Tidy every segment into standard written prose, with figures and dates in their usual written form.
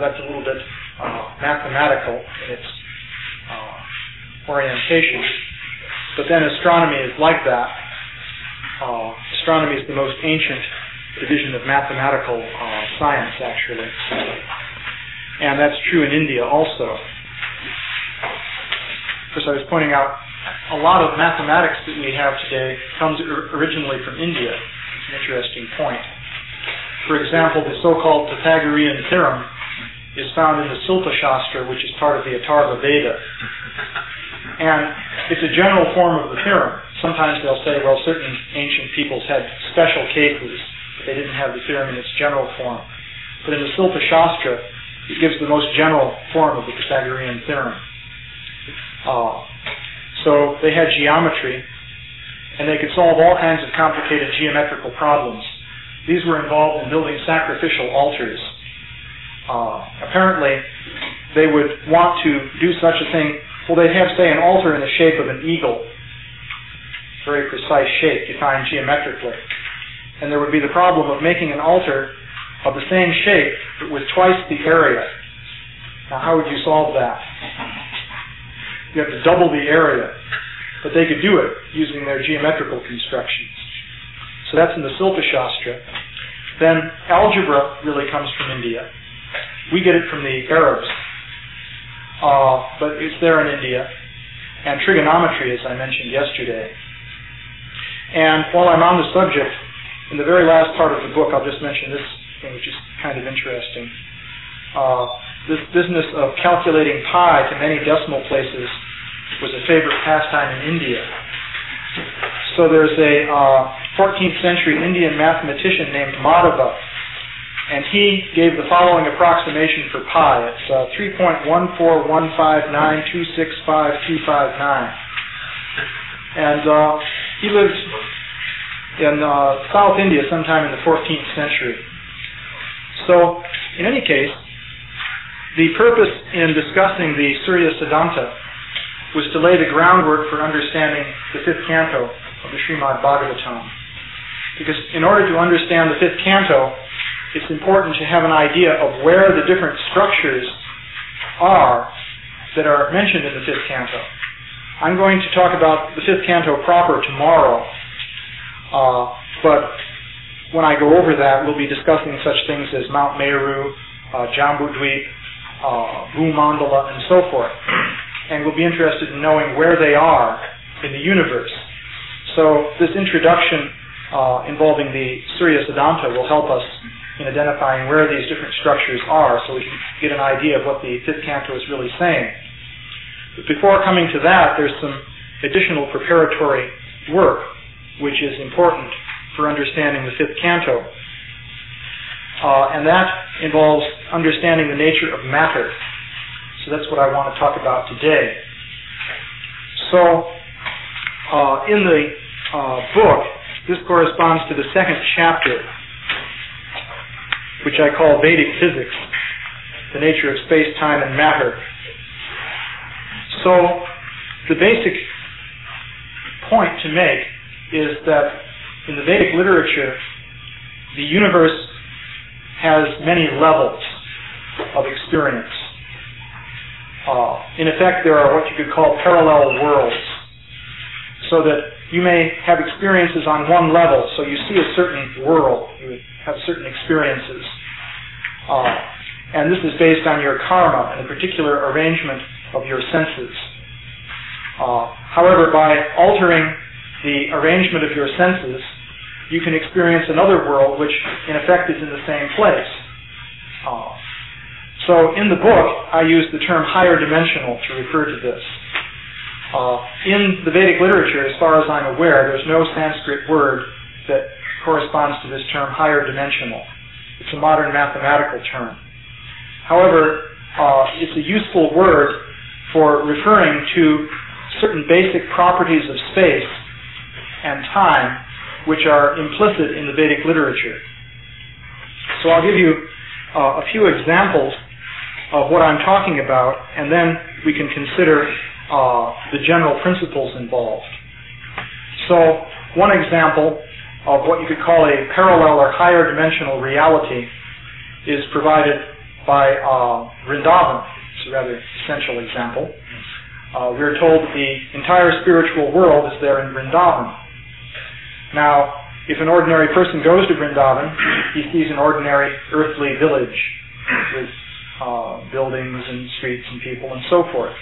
that's a little bit mathematical in its orientation. But then astronomy is like that. Astronomy is the most ancient division of mathematical science, actually. And that's true in India also. Of course, I was pointing out, a lot of mathematics that we have today comes originally from India. It's an interesting point. For example, the so-called Pythagorean Theorem is found in the Silpa Shastra, which is part of the Atharva Veda. And it's a general form of the theorem. Sometimes they'll say, well, certain ancient peoples had special cases, but they didn't have the theorem in its general form. But in the Silpa Shastra, it gives the most general form of the Pythagorean Theorem. So they had geometry, and they could solve all kinds of complicated geometrical problems. These were involved in building sacrificial altars. Apparently, they would want to do such a thing. Well, they'd have, say, an altar in the shape of an eagle, very precise shape, defined geometrically. And there would be the problem of making an altar of the same shape, but with twice the area. Now, how would you solve that? You have to double the area, but they could do it using their geometrical constructions. So that's in the Silpa Shastra. Then algebra really comes from India. We get it from the Arabs, but it's there in India. And trigonometry, as I mentioned yesterday. And while I'm on the subject, in the very last part of the book, I'll just mention this thing, which is kind of interesting. This business of calculating pi to many decimal places was a favorite pastime in India. So there's a 14th century Indian mathematician named Madhava, and he gave the following approximation for pi. It's 3.14159265259. And he lived in South India sometime in the 14th century. So, in any case, the purpose in discussing the Surya Siddhanta was to lay the groundwork for understanding the fifth canto of the Srimad Bhagavatam. Because in order to understand the fifth canto, it's important to have an idea of where the different structures are that are mentioned in the fifth canto. I'm going to talk about the fifth canto proper tomorrow, but when I go over that, we'll be discussing such things as Mount Meru, Jambudweep, Bhumandala, and so forth. And we'll be interested in knowing where they are in the universe. So this introduction involving the Surya Siddhanta will help us in identifying where these different structures are, so we can get an idea of what the fifth canto is really saying. But before coming to that, there's some additional preparatory work which is important for understanding the fifth canto. And that involves understanding the nature of matter. So that's what I want to talk about today. So in the book, this corresponds to the second chapter, which I call Vedic Physics, the nature of space, time, and matter. So the basic point to make is that in the Vedic literature, the universe has many levels of experience. In effect, there are what you could call parallel worlds, so that you may have experiences on one level, so you see a certain world, you have certain experiences. And this is based on your karma and a particular arrangement of your senses. However, by altering the arrangement of your senses, you can experience another world which, in effect, is in the same place. So in the book, I use the term higher dimensional to refer to this. In the Vedic literature, as far as I'm aware, there's no Sanskrit word that corresponds to this term higher dimensional. It's a modern mathematical term. However, it's a useful word for referring to certain basic properties of space and time which are implicit in the Vedic literature. So I'll give you a few examples of what I'm talking about, and then we can consider the general principles involved. So one example of what you could call a parallel or higher dimensional reality is provided by Vrindavan. It's a rather essential example. We're told that the entire spiritual world is there in Vrindavan. Now, if an ordinary person goes to Vrindavan, he sees an ordinary earthly village with buildings and streets and people and so forth.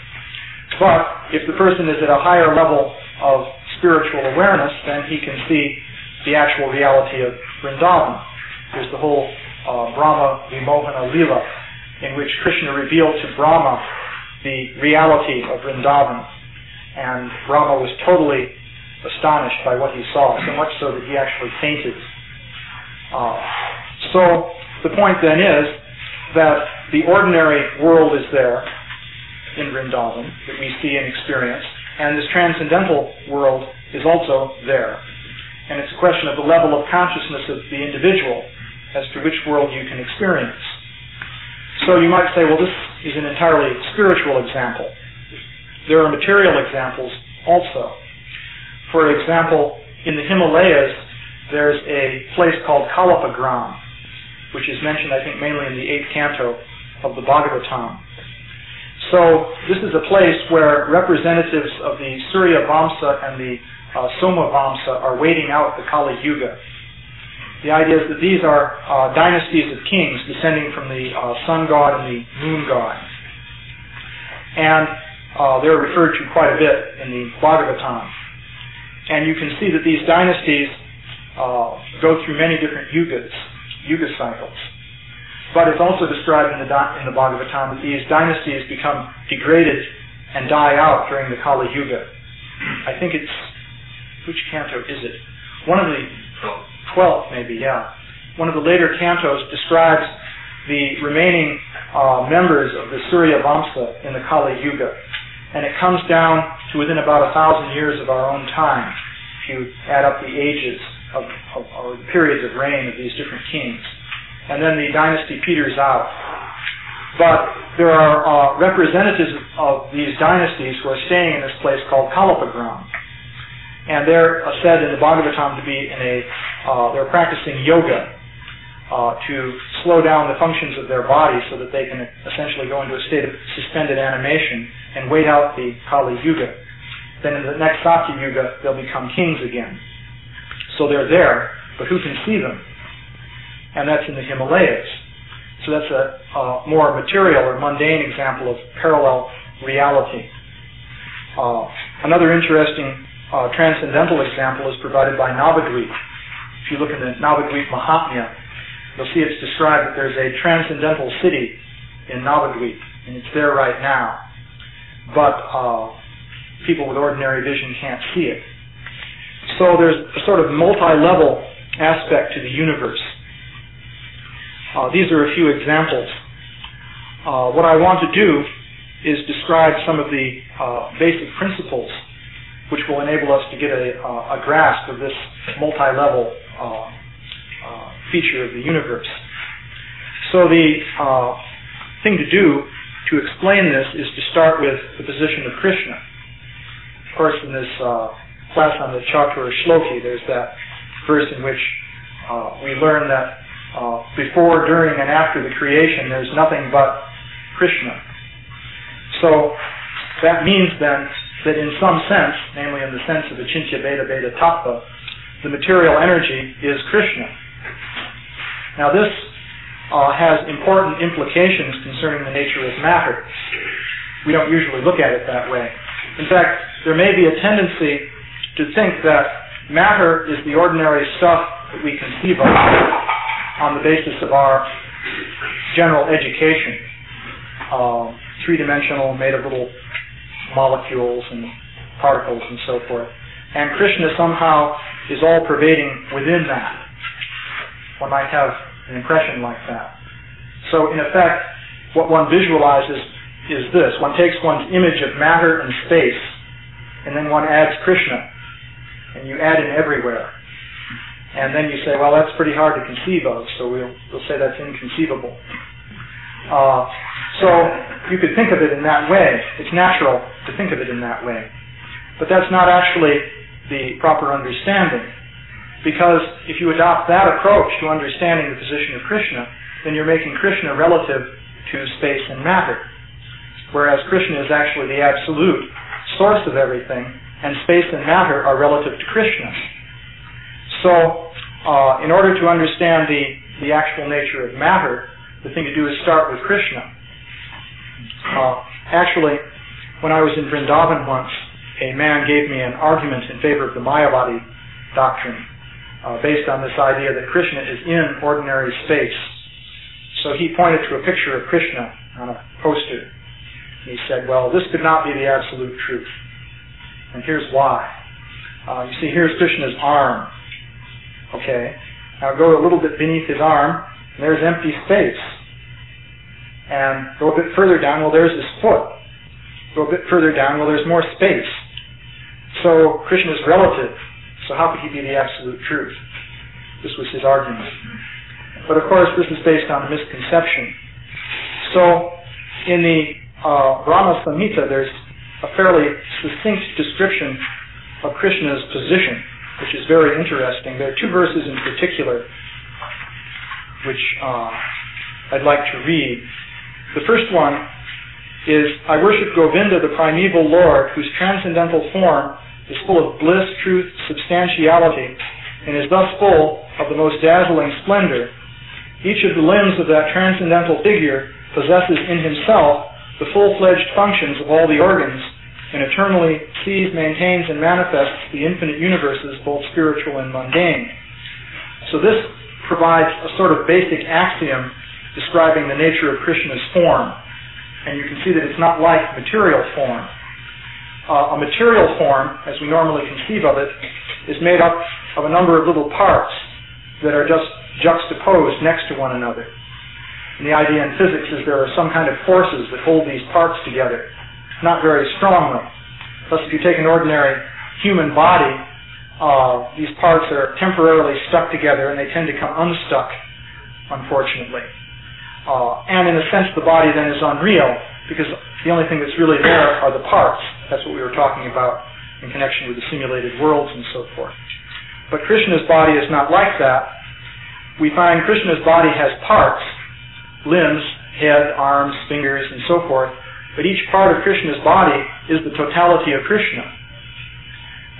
But if the person is at a higher level of spiritual awareness, then he can see the actual reality of Vrindavan. There's the whole Brahma Vimohana Lila, in which Krishna revealed to Brahma the reality of Vrindavan. And Brahma was totally astonished by what he saw, so much so that he actually fainted. So the point then is that the ordinary world is there in Vrindavan that we see and experience, and this transcendental world is also there. And it's a question of the level of consciousness of the individual as to which world you can experience. So you might say, well, this is an entirely spiritual example. There are material examples also. For example, in the Himalayas, there's a place called Kalapagram, which is mentioned, I think, mainly in the 8th canto of the Bhagavatam. So this is a place where representatives of the Surya Vamsa and the Soma Vamsa are waiting out the Kali Yuga. The idea is that these are dynasties of kings descending from the sun god and the moon god. And they're referred to quite a bit in the Bhagavatam. And you can see that these dynasties go through many different yuga cycles. But it's also described in the Bhagavatam that these dynasties become degraded and die out during the Kali Yuga. I think it's, which canto is it? One of the 12th, maybe, yeah. One of the later cantos describes the remaining members of the Surya Vamsa in the Kali Yuga. And it comes down to within about 1,000 years of our own time, if you add up the ages or the periods of reign of these different kings. And then the dynasty peters out. But there are representatives of these dynasties who are staying in this place called Kalapagram. And they're said in the Bhagavatam to be they're practicing yoga to slow down the functions of their body so that they can essentially go into a state of suspended animation and wait out the Kali Yuga. Then in the next Satya Yuga, they'll become kings again. So they're there, but who can see them? And that's in the Himalayas. So that's a more material or mundane example of parallel reality. Another interesting transcendental example is provided by Navadvip. If you look in the Navadvip Mahatmya, you'll see it's described that there's a transcendental city in Navadvip, and it's there right now. But people with ordinary vision can't see it. So there's a sort of multi-level aspect to the universe. These are a few examples. What I want to do is describe some of the basic principles which will enable us to get a grasp of this multi-level feature of the universe. So the thing to do to explain this is to start with the position of Krishna. Of course, in this class on the Chatur Shloki, there's that verse in which we learn that before, during, and after the creation, there's nothing but Krishna. So that means then that in some sense, namely in the sense of the Achintya Veda Veda Tattva, the material energy is Krishna. Now this has important implications concerning the nature of matter. We don't usually look at it that way. In fact, there may be a tendency to think that matter is the ordinary stuff that we conceive of on the basis of our general education. Three-dimensional, made of little molecules and particles and so forth. And Krishna somehow is all-pervading within that. One might have an impression like that. So in effect, what one visualizes is this. One takes one's image of matter and space, and then one adds Krishna, and you add him everywhere. And then you say, well, that's pretty hard to conceive of, so we'll say that's inconceivable. So you could think of it in that way. It's natural to think of it in that way. But that's not actually the proper understanding. Because if you adopt that approach to understanding the position of Krishna, then you're making Krishna relative to space and matter, whereas Krishna is actually the absolute source of everything, and space and matter are relative to Krishna. So, in order to understand the actual nature of matter, the thing to do is start with Krishna. Actually, when I was in Vrindavan once, a man gave me an argument in favor of the Mayavadi doctrine, based on this idea that Krishna is in ordinary space. So he pointed to a picture of Krishna on a poster. He said, well, this could not be the absolute truth. And here's why. You see, here's Krishna's arm. Okay. Now go a little bit beneath his arm, and there's empty space. And go a bit further down, well, there's his foot. Go a bit further down, well, there's more space. So Krishna's relative. So how could he be the absolute truth? This was his argument. But of course, this is based on a misconception. So in the Brahma Samhita, there's a fairly succinct description of Krishna's position, which is very interesting. There are two verses in particular which I'd like to read. The first one is, I worship Govinda, the primeval Lord, whose transcendental form is full of bliss, truth, substantiality, and is thus full of the most dazzling splendor. Each of the limbs of that transcendental figure possesses in himself the full-fledged functions of all the organs, and eternally sees, maintains, and manifests the infinite universes, both spiritual and mundane. So this provides a sort of basic axiom describing the nature of Krishna's form. And you can see that it's not like material form. A material form, as we normally conceive of it, is made up of a number of little parts that are just juxtaposed next to one another. And the idea in physics is there are some kind of forces that hold these parts together, not very strongly. Thus, if you take an ordinary human body, these parts are temporarily stuck together and they tend to come unstuck, unfortunately. And in a sense, the body then is unreal, because the only thing that's really there are the parts. That's what we were talking about in connection with the simulated worlds and so forth. But Krishna's body is not like that. We find Krishna's body has parts, limbs, head, arms, fingers, and so forth, but each part of Krishna's body is the totality of Krishna.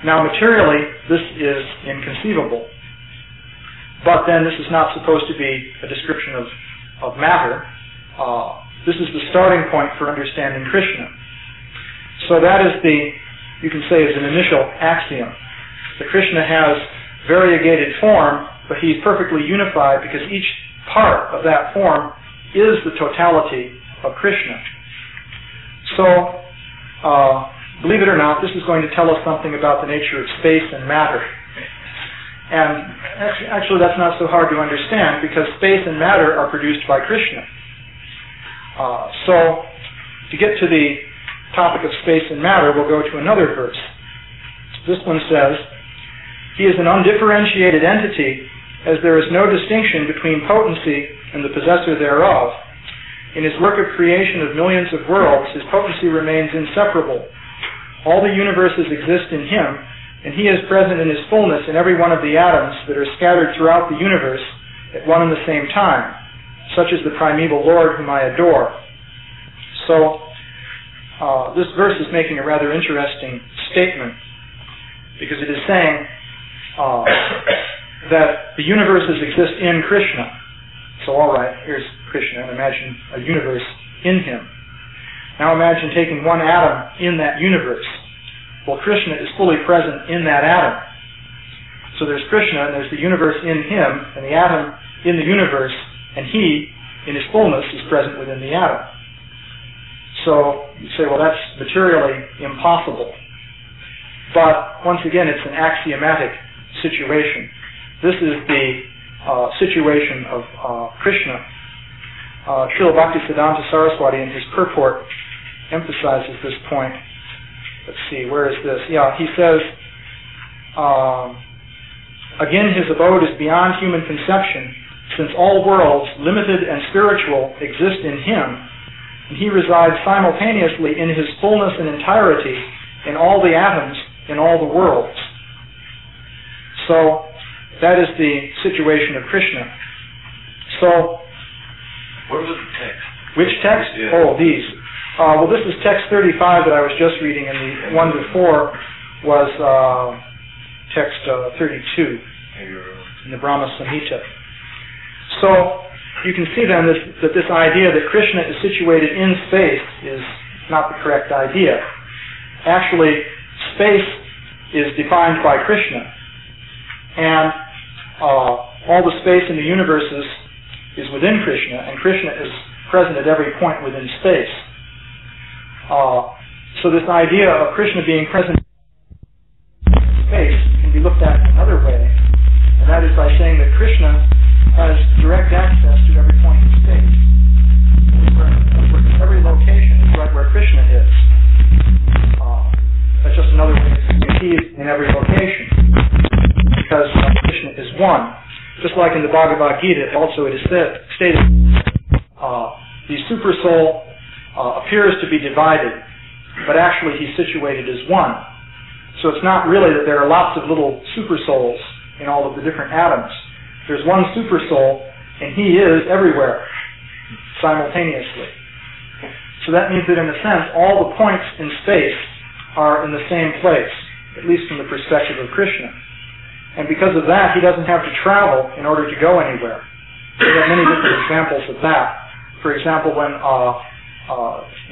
Now, materially, this is inconceivable. But then this is not supposed to be a description of matter. This is the starting point for understanding Krishna. So that is you can say, is an initial axiom. That Krishna has variegated form, but he's perfectly unified because each part of that form is the totality of Krishna. So, believe it or not, this is going to tell us something about the nature of space and matter. And actually that's not so hard to understand, because space and matter are produced by Krishna. So, to get to the topic of space and matter, we'll go to another verse. This one says, he is an undifferentiated entity, as there is no distinction between potency and the possessor thereof. In his work of creation of millions of worlds, his potency remains inseparable. All the universes exist in him, and he is present in his fullness in every one of the atoms that are scattered throughout the universe at one and the same time. Such is the primeval Lord whom I adore. So, this verse is making a rather interesting statement, because it is saying that the universes exist in Krishna. So, all right, here's Krishna, and imagine a universe in him. Now imagine taking one atom in that universe. Well, Krishna is fully present in that atom. So there's Krishna, and there's the universe in him, and the atom in the universe, and he, in his fullness, is present within the atom. So you say, well, that's materially impossible. But once again, it's an axiomatic situation. This is the situation of Krishna. Srila Bhaktisiddhanta Saraswati in his purport emphasizes this point. Let's see, where is this? Yeah, he says, again, his abode is beyond human conception, since all worlds, limited and spiritual, exist in him, and he resides simultaneously in his fullness and entirety in all the atoms, in all the worlds. So, that is the situation of Krishna. So, where was the text? Which text? Yeah. Oh, these. Well, this is text 35 that I was just reading, and the one before was text 32 in the Brahma Samhita. So you can see then that this idea that Krishna is situated in space is not the correct idea. Actually, space is defined by Krishna, and all the space in the universe is within Krishna, and Krishna is present at every point within space. So this idea of Krishna being present in space can be looked at another way, and that is by saying that Krishna has direct access to every point in space. Every location is right where Krishna is. That's just another way to say he is in every location, because Krishna is one. Just like in the Bhagavad Gita, also it is stated, the super soul appears to be divided, but actually he's situated as one. So it's not really that there are lots of little super souls in all of the different atoms. There's one super soul, and he is everywhere, simultaneously. So that means that in a sense, all the points in space are in the same place, at least from the perspective of Krishna. And because of that, he doesn't have to travel in order to go anywhere. There are many different examples of that. For example, when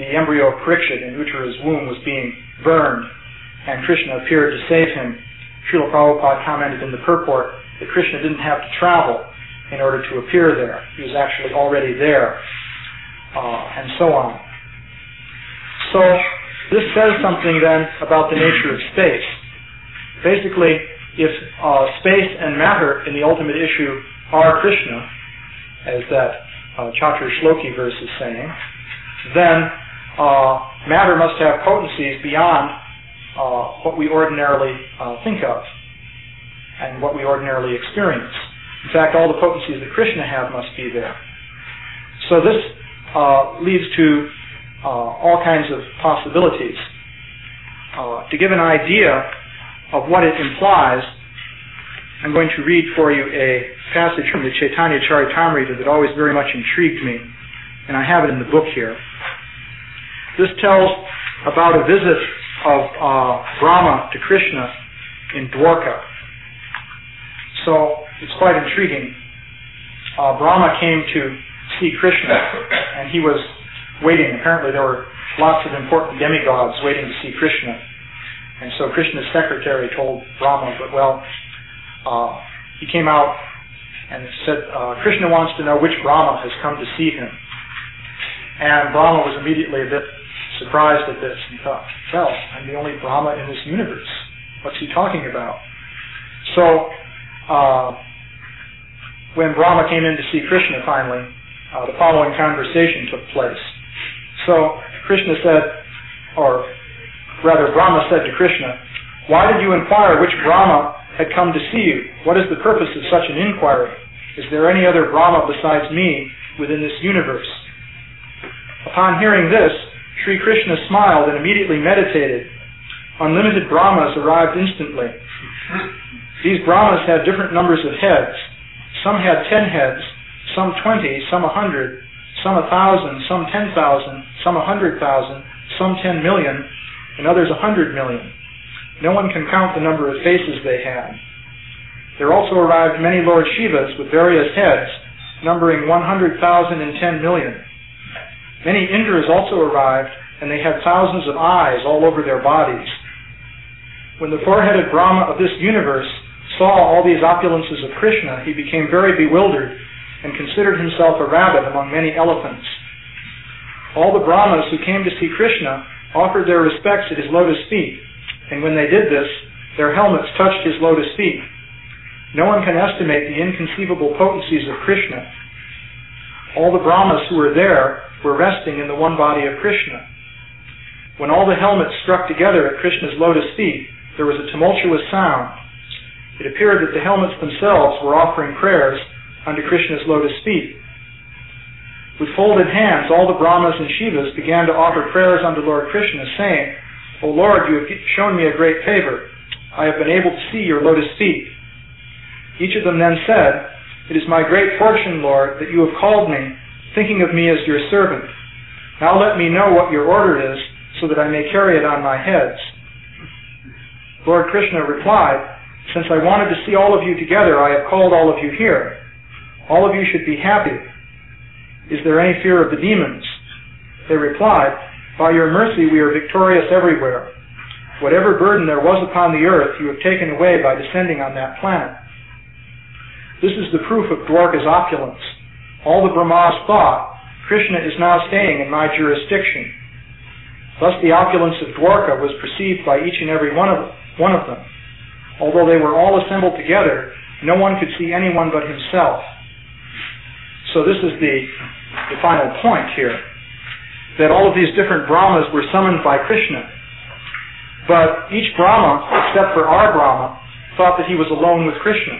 the embryo of Parikshit in Uttara's womb was being burned, and Krishna appeared to save him, Srila Prabhupada commented in the purport that Krishna didn't have to travel in order to appear there. He was actually already there, and so on. So this says something then about the nature of space. Basically, if space and matter in the ultimate issue are Krishna, as that Chatra Shloki verse is saying, then matter must have potencies beyond what we ordinarily think of and what we ordinarily experience. In fact, all the potencies that Krishna have must be there. So this leads to all kinds of possibilities. To give an idea of what it implies, I'm going to read for you a passage from the Chaitanya Charitamrita that always very much intrigued me, and I have it in the book here. This tells about a visit of Brahma to Krishna in Dwarka. So it's quite intriguing. Brahma came to see Krishna, and he was waiting. Apparently there were lots of important demigods waiting to see Krishna. And so Krishna's secretary told Brahma, he came out and said, Krishna wants to know which Brahma has come to see him. And Brahma was immediately a bit surprised at this. He thought, well, I'm the only Brahma in this universe. What's he talking about? So when Brahma came in to see Krishna finally, the following conversation took place. So Krishna said, or rather Brahma said to Krishna, why did you inquire which Brahma had come to see you? What is the purpose of such an inquiry? Is there any other Brahma besides me within this universe? Upon hearing this, Sri Krishna smiled and immediately meditated. Unlimited Brahmas arrived instantly. These Brahmas had different numbers of heads. Some had 10 heads, some 20, some 100, some 1,000, some 10,000, some 100,000, some 10 million, and others 100 million. No one can count the number of faces they had. There also arrived many Lord Shivas with various heads, numbering 100,000 and 10 million. Many Indras also arrived, and they had thousands of eyes all over their bodies. When the four-headed Brahma of this universe saw all these opulences of Krishna, he became very bewildered and considered himself a rabbit among many elephants. All the Brahmas who came to see Krishna offered their respects at his lotus feet, and when they did this, their helmets touched his lotus feet. No one can estimate the inconceivable potencies of Krishna. All the Brahmas who were there were resting in the one body of Krishna. When all the helmets struck together at Krishna's lotus feet, there was a tumultuous sound. It appeared that the helmets themselves were offering prayers unto Krishna's lotus feet. With folded hands, all the Brahmas and Shivas began to offer prayers unto Lord Krishna, saying, O Lord, you have shown me a great favor. I have been able to see your lotus feet. Each of them then said, It is my great fortune, Lord, that you have called me thinking of me as your servant. Now let me know what your order is, so that I may carry it on my heads. Lord Krishna replied, since I wanted to see all of you together, I have called all of you here. All of you should be happy. Is there any fear of the demons? They replied, by your mercy we are victorious everywhere. Whatever burden there was upon the earth, you have taken away by descending on that planet. This is the proof of Dwarka's opulence. All the Brahmas thought, Krishna is now staying in my jurisdiction. Thus the opulence of Dwarka was perceived by each and every one of them. Although they were all assembled together, no one could see anyone but himself. So this is the final point here, that all of these different Brahmas were summoned by Krishna. But each Brahma, except for our Brahma, thought that he was alone with Krishna.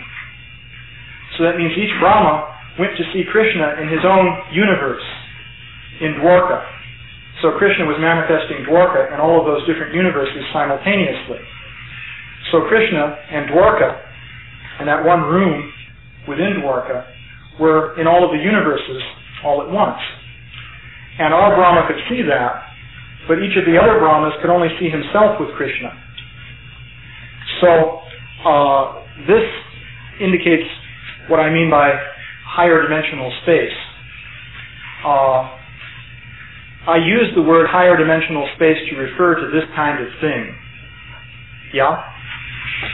So that means each Brahma went to see Krishna in his own universe, in Dwarka. So Krishna was manifesting Dwarka in all of those different universes simultaneously. So Krishna and Dwarka, and that one room within Dwarka, were in all of the universes all at once. And our Brahma could see that, but each of the other Brahmas could only see himself with Krishna. So this indicates what I mean by higher dimensional space. I use the word higher dimensional space to refer to this kind of thing. Yeah?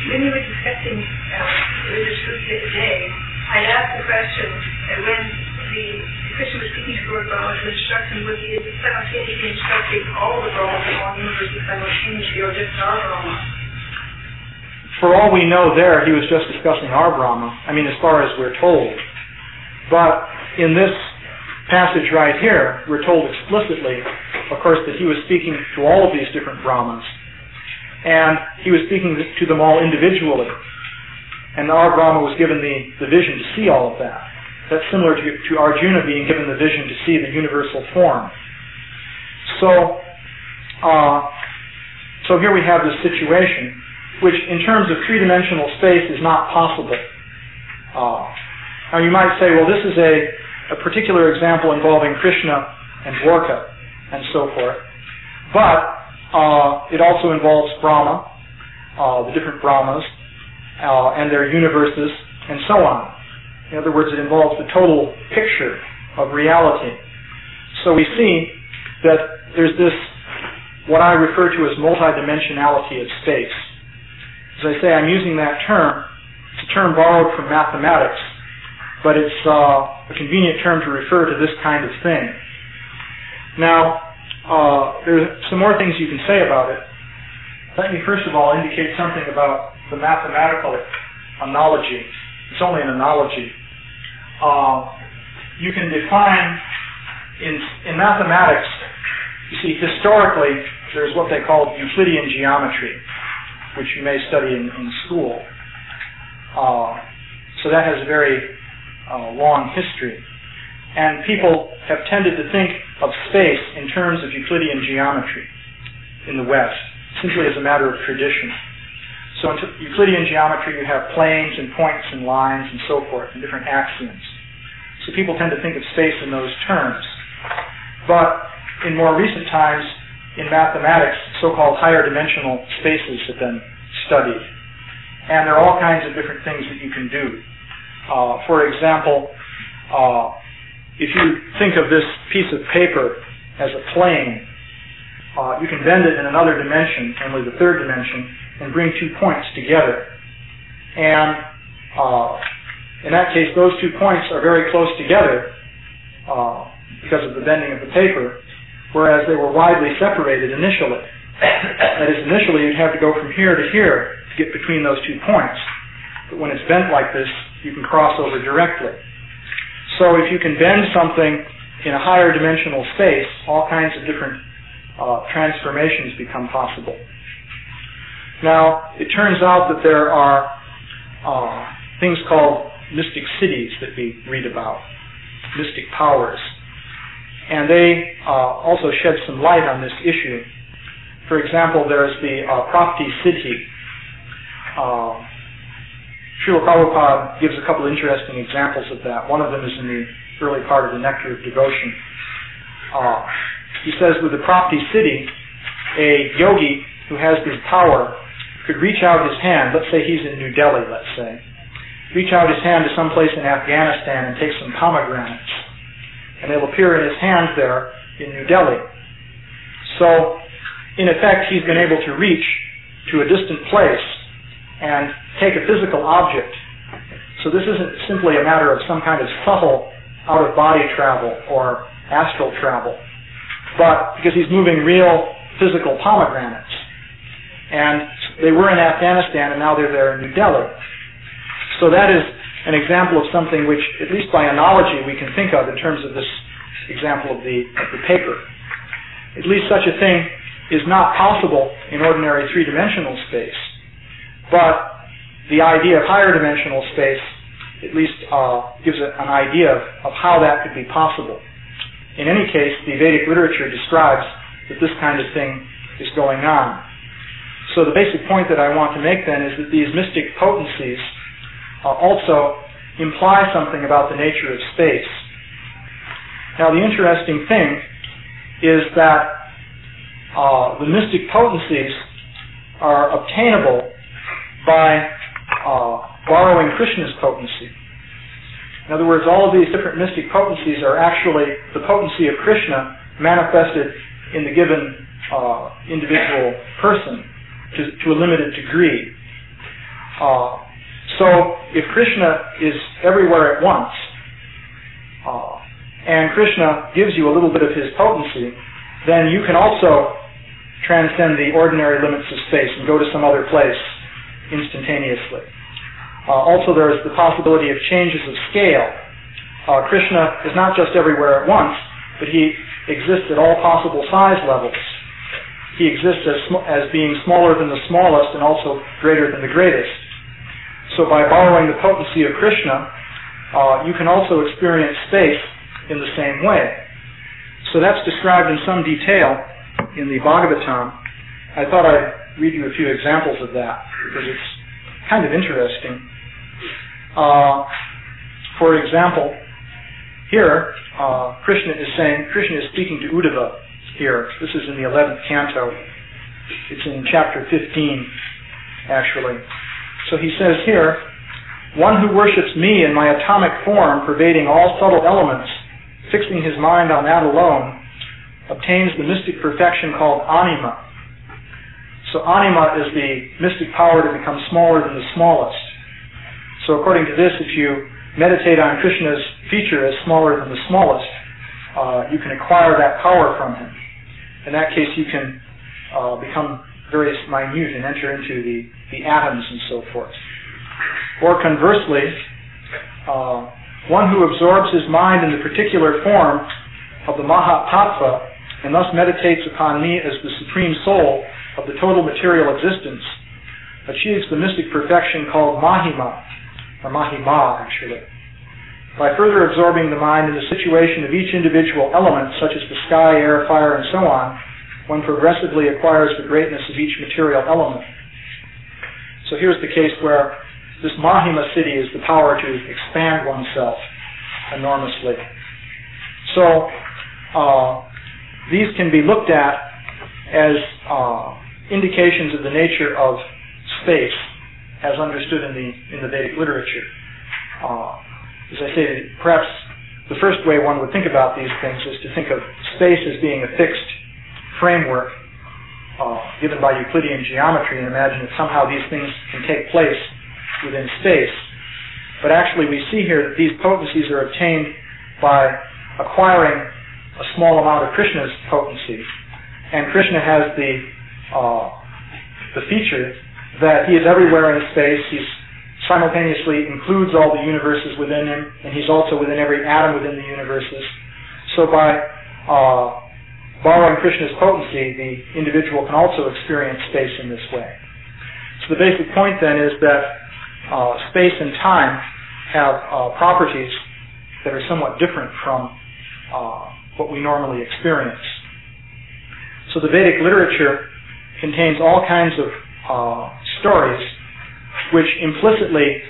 When you were discussing religious groups today, I asked the question when Krishna was speaking to Lord Brahma to instruct him, was he simultaneously instructing all the Brahmas in all universes simultaneously, or just our Brahma? For all we know there, he was just discussing our Brahma, as far as we're told. But in this passage right here, we're told explicitly, of course, that he was speaking to all of these different Brahmas. And he was speaking to them all individually. And our Brahma was given the vision to see all of that. That's similar to Arjuna being given the vision to see the universal form. So here we have this situation, which in terms of three-dimensional space is not possible. Now you might say, well, this is a particular example involving Krishna and Dwarka and so forth. But it also involves Brahma, the different Brahmas, and their universes, and so on. In other words, it involves the total picture of reality. So we see that there's this, what I refer to as multidimensionality of space. As I say, I'm using that term. It's a term borrowed from mathematics, but it's a convenient term to refer to this kind of thing. Now, there's some more things you can say about it. Let me first of all indicate something about the mathematical analogy. It's only an analogy. You can define, in mathematics, you see, historically, there's what they call Euclidean geometry, which you may study in school. So that has a very long history. And people have tended to think of space in terms of Euclidean geometry in the West, simply as a matter of tradition. So in Euclidean geometry, you have planes and points and lines and so forth, and different axioms. So people tend to think of space in those terms. But in more recent times, in mathematics, so-called higher dimensional spaces have been studied. And there are all kinds of different things that you can do. For example, if you think of this piece of paper as a plane, you can bend it in another dimension, namely the third dimension, and bring 2 points together. And in that case, those 2 points are very close together because of the bending of the paper, whereas they were widely separated initially. That is, initially you'd have to go from here to here to get between those 2 points. But when it's bent like this, you can cross over directly. So if you can bend something in a higher dimensional space, all kinds of different transformations become possible. Now, it turns out that there are things called mystic cities that we read about, mystic powers. And they also shed some light on this issue. For example, there's the Prapti Siddhi. Srila Prabhupada gives a couple interesting examples of that. One of them is in the early part of the Nectar of Devotion. He says with the Prapti Siddhi, a yogi who has this power could reach out his hand, let's say he's in New Delhi, let's say, reach out his hand to some place in Afghanistan and take some pomegranates, and they'll appear in his hand there in New Delhi. So, in effect, he's been able to reach to a distant place and take a physical object. So this isn't simply a matter of some kind of subtle out-of-body travel or astral travel, but because he's moving real physical pomegranates. And they were in Afghanistan, and now they're there in New Delhi. So that is an example of something which, at least by analogy, we can think of in terms of this example of the paper. At least such a thing is not possible in ordinary three-dimensional space. But the idea of higher dimensional space at least gives an idea of how that could be possible. In any case, the Vedic literature describes that this kind of thing is going on. So the basic point that I want to make then is that these mystic potencies also imply something about the nature of space. Now the interesting thing is that the mystic potencies are obtainable by borrowing Krishna's potency. In other words, all of these different mystic potencies are actually the potency of Krishna manifested in the given individual person to a limited degree. So if Krishna is everywhere at once, and Krishna gives you a little bit of his potency, then you can also transcend the ordinary limits of space and go to some other place instantaneously. Also, there is the possibility of changes of scale. Krishna is not just everywhere at once, but he exists at all possible size levels. He exists as being smaller than the smallest and also greater than the greatest. So by borrowing the potency of Krishna, you can also experience space in the same way. So that's described in some detail in the Bhagavatam. I thought I'd read you a few examples of that because it's kind of interesting. For example, here Krishna is speaking to Uddhava here. This is in the 11th canto. It's in chapter 15, actually. So he says here, "One who worships me in my atomic form, pervading all subtle elements, fixing his mind on that alone, obtains the mystic perfection called anima." So anima is the mystic power to become smaller than the smallest. So according to this, if you meditate on Krishna's feature as smaller than the smallest, you can acquire that power from him. In that case, you can become very minute and enter into the atoms and so forth. Or conversely, one who absorbs his mind in the particular form of the Mahatattva and thus meditates upon me as the supreme soul of the total material existence achieves the mystic perfection called Mahima, or Mahima actually. By further absorbing the mind in the situation of each individual element, such as the sky, air, fire, and so on, one progressively acquires the greatness of each material element. So here's the case where this Mahima Siddhi is the power to expand oneself enormously. So these can be looked at as indications of the nature of space as understood in the Vedic literature. As I say, perhaps the first way one would think about these things is to think of space as being a fixed framework given by Euclidean geometry and imagine that somehow these things can take place within space. But actually we see here that these potencies are obtained by acquiring a small amount of Krishna's potency. And Krishna has the feature that he is everywhere in space. He's simultaneously includes all the universes within him, and he's also within every atom within the universes. So by borrowing Krishna's potency, the individual can also experience space in this way. So the basic point then is that space and time have properties that are somewhat different from what we normally experience. So the Vedic literature contains all kinds of stories which implicitly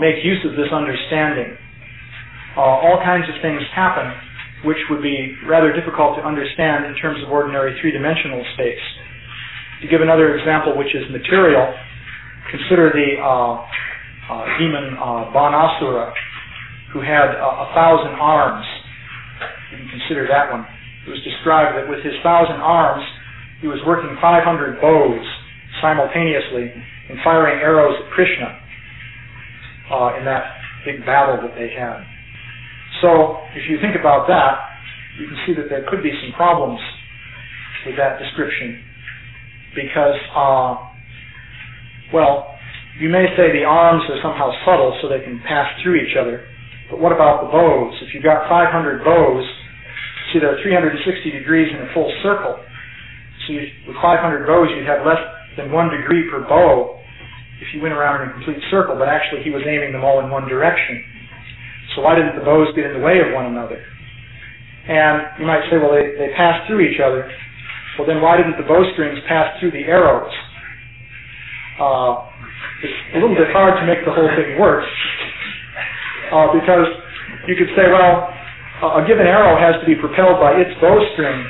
make use of this understanding. all kinds of things happen which would be rather difficult to understand in terms of ordinary three-dimensional space. To give another example, which is material, consider the demon Banasura, who had 1,000 arms. You can consider that one. It was described that with his 1,000 arms, he was working 500 bows simultaneously and firing arrows at Krishna in that big battle that they had. So, if you think about that, you can see that there could be some problems with that description because, you may say the arms are somehow subtle so they can pass through each other, but what about the bows? If you've got 500 bows, see there are 360 degrees in a full circle. So with 500 bows, you'd have less than 1 degree per bow if you went around in a complete circle, but actually he was aiming them all in one direction. So why didn't the bows get in the way of one another? And you might say, well, they pass through each other. Well, then why didn't the bowstrings pass through the arrows? It's a little bit hard to make the whole thing work because you could say, well, a given arrow has to be propelled by its bowstring,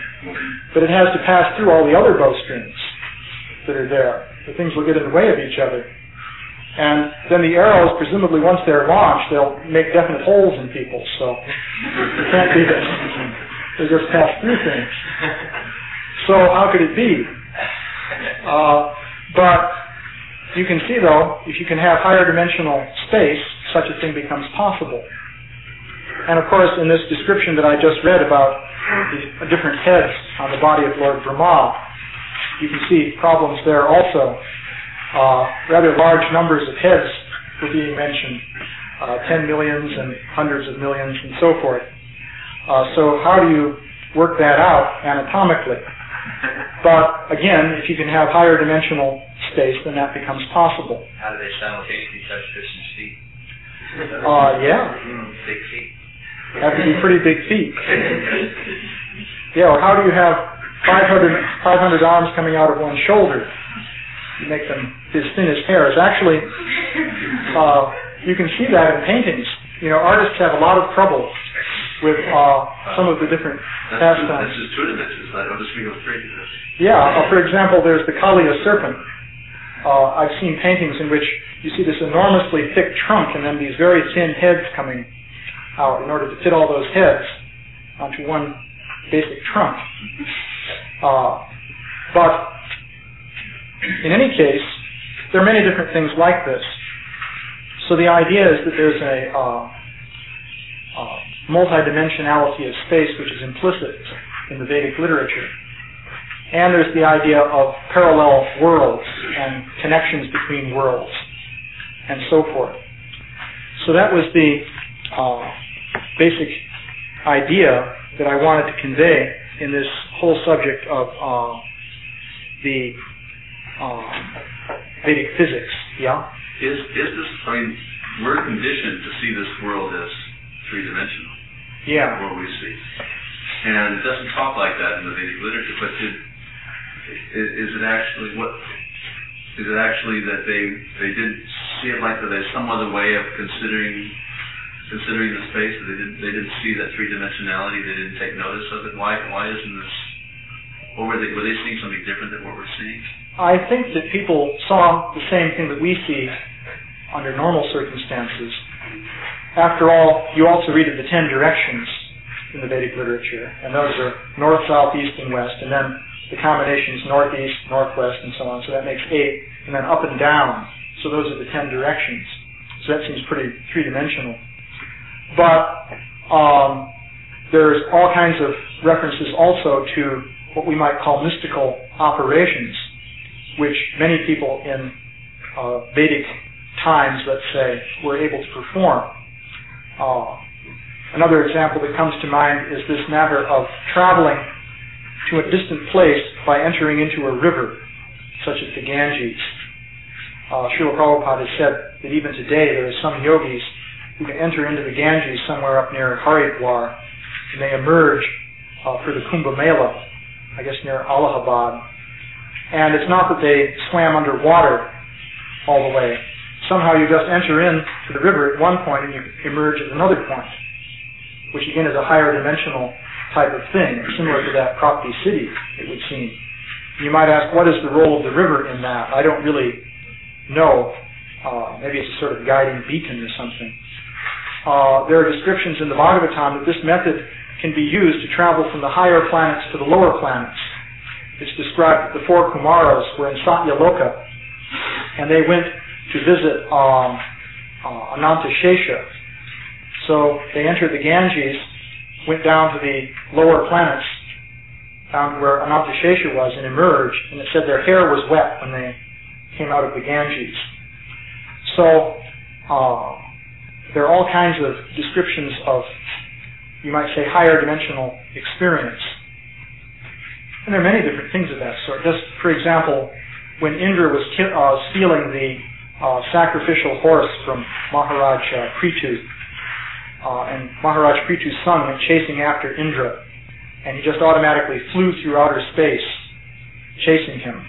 but it has to pass through all the other bowstrings that are there. The things will get in the way of each other. And then the arrows, presumably once they're launched, they'll make definite holes in people. So it can't be that they just pass through things. So how could it be? But you can see, though, if you can have higher dimensional space, such a thing becomes possible. And of course, in this description that I just read about the different heads on the body of Lord Brahma, you can see problems there also. Rather large numbers of heads were being mentioned, 10 millions and hundreds of millions and so forth. So how do you work that out anatomically? But again, if you can have higher dimensional space, then that becomes possible. How do they simultaneously touch Krishna's feet? Big feet. Have to be pretty big feet. Yeah, or how do you have 500 arms coming out of one shoulder? You make them as thin as hairs. Actually, you can see that in paintings. You know, artists have a lot of trouble with some of the different pastimes. This is two dimensions. I don't disagree with three dimensions. Yeah, for example, there's the Kaliya serpent. I've seen paintings in which you see this enormously thick trunk and then these very thin heads coming out in order to fit all those heads onto one basic trunk. But in any case, there are many different things like this. So the idea is that there's a multidimensionality of space which is implicit in the Vedic literature. And there's the idea of parallel worlds and connections between worlds and so forth. So that was the basic idea that I wanted to convey in this whole subject of the Vedic physics. Yeah? Is this, we're conditioned to see this world as three-dimensional. Yeah. What we see. And it doesn't talk like that in the Vedic literature, but is it actually that they didn't see it like that? There's some other way of considering the space, that they didn't see that three-dimensionality, they didn't take notice of it? Why isn't this, or were they seeing something different than what we're seeing? I think that people saw the same thing that we see under normal circumstances. After all, you also read of the 10 directions in the Vedic literature, and those are north, south, east, and west, and then the combinations northeast, northwest, and so on. So that makes 8, and then up and down. So those are the 10 directions. So that seems pretty three-dimensional. But there's all kinds of references also to what we might call mystical operations, which many people in Vedic times, let's say, were able to perform. Another example that comes to mind is this matter of traveling to a distant place by entering into a river, such as the Ganges. Srila Prabhupada has said that even today there are some yogis who can enter into the Ganges somewhere up near Haridwar, and they emerge for the Kumbh Mela, I guess near Allahabad. And it's not that they swam underwater all the way. Somehow you just enter into the river at one point and you emerge at another point. which again is a higher dimensional type of thing, similar to that Prapti city, it would seem. You might ask, what is the role of the river in that? I don't really know. Maybe it's a sort of guiding beacon or something. There are descriptions in the Bhagavatam that this method can be used to travel from the higher planets to the lower planets. It's described that the four Kumaras were in Satyaloka, and they went to visit Anantashesha. So they entered the Ganges, went down to the lower planets, down to where Anantashesha was, and emerged, and it said their hair was wet when they came out of the Ganges. So there are all kinds of descriptions of, you might say, higher dimensional experience. And there are many different things of that sort. Just, for example, when Indra was stealing the sacrificial horse from Maharaj Prithu, and Maharaj Prithu's son went chasing after Indra, and he just automatically flew through outer space, chasing him.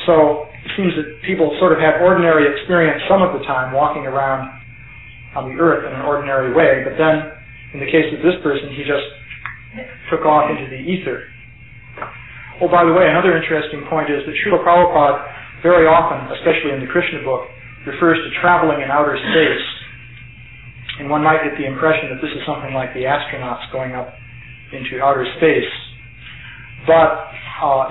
So it seems that people sort of had ordinary experience some of the time walking around on the earth in an ordinary way, but then, in the case of this person, he just took off into the ether. Oh, by the way, another interesting point is that Srila Prabhupada very often, especially in the Krishna book, refers to traveling in outer space. And one might get the impression that this is something like the astronauts going up into outer space. But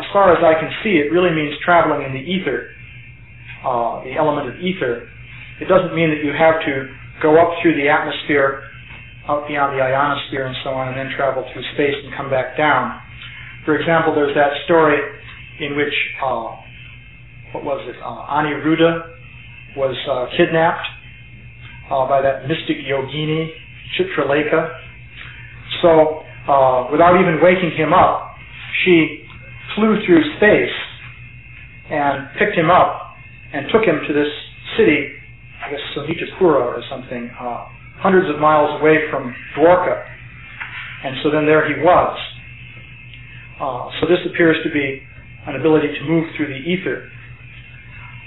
as far as I can see, it really means traveling in the ether, the element of ether. It doesn't mean that you have to go up through the atmosphere, out beyond the ionosphere and so on, and then travel through space and come back down. For example, there's that story in which, Aniruddha was kidnapped by that mystic yogini, Chitralekha. So, without even waking him up, she flew through space and picked him up and took him to this city, I guess Sonitapura or something, hundreds of miles away from Dwarka. And so then there he was. So this appears to be an ability to move through the ether.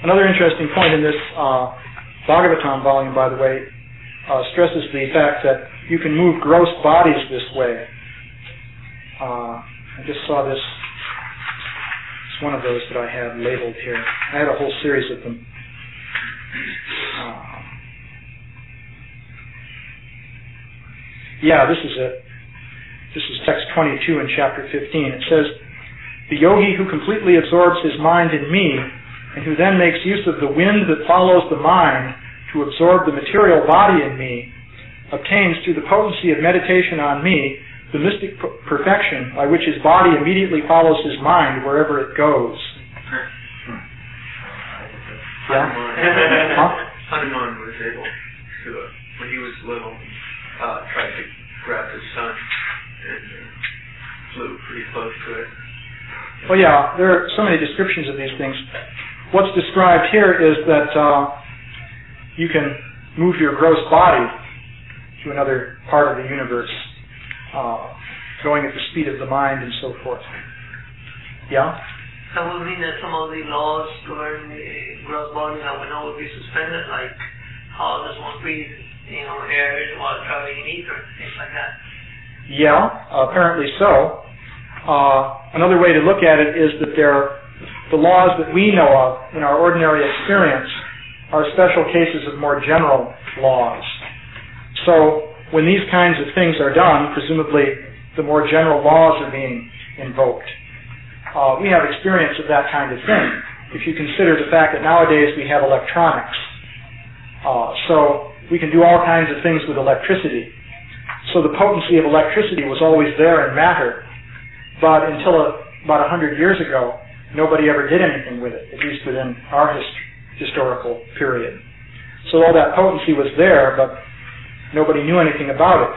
Another interesting point in this Bhagavatam volume, by the way, stresses the fact that you can move gross bodies this way. I just saw this. It's one of those that I have labeled here. I had a whole series of them. This is it. This is text 22 in chapter 15. It says, "The yogi who completely absorbs his mind in me, and who then makes use of the wind that follows the mind to absorb the material body in me, obtains through the potency of meditation on me the mystic perfection by which his body immediately follows his mind wherever it goes." Hanuman was able to, when he was little, tried to grab his son and flew pretty close to it. Well, yeah, there are so many descriptions of these things. What's described here is that you can move your gross body to another part of the universe, going at the speed of the mind and so forth. Yeah? That would mean that some of the laws governing the gross body that we know would be suspended, like how does one breathe, air while traveling in ether, things like that. Yeah, apparently so. Another way to look at it is that the laws that we know of in our ordinary experience are special cases of more general laws. So when these kinds of things are done, presumably the more general laws are being invoked. We have experience of that kind of thing. If you consider the fact that nowadays we have electronics, so we can do all kinds of things with electricity. So the potency of electricity was always there in matter, but until about 100 years ago, nobody ever did anything with it, at least within our historical period. So all that potency was there, but nobody knew anything about it.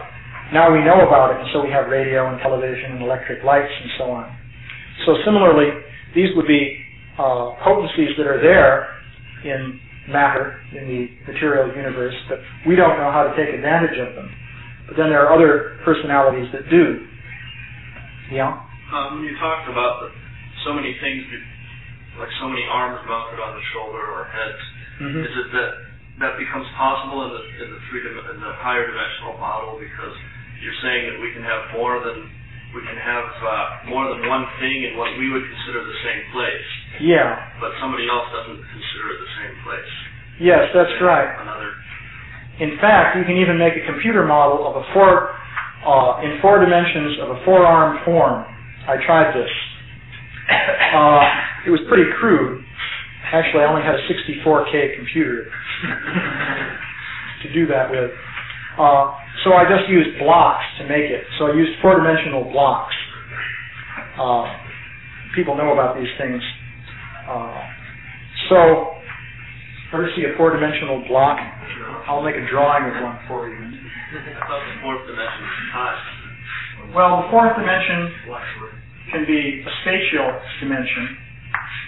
Now we know about it, and so we have radio and television and electric lights and so on. So similarly, these would be potencies that are there in matter, in the material universe, but we don't know how to take advantage of them. But then there are other personalities that do. Yeah? When you talked about so many things, like so many arms mounted on the shoulder or heads, is it that becomes possible in the higher dimensional model because you're saying that we can have more than one thing in what we would consider the same place. Yeah. But somebody else doesn't consider it the same place. Yes, that's right. Another. In fact, you can even make a computer model of in 4 dimensions of a 4-armed form. I tried this. It was pretty crude. Actually, I only had a 64K computer to do that with. So I just used blocks to make it. So I used 4-dimensional blocks. People know about these things. So, ever see a 4-dimensional block? I'll make a drawing of one for you. I thought the 4th dimension was time. Well, the 4th dimension can be a spatial dimension.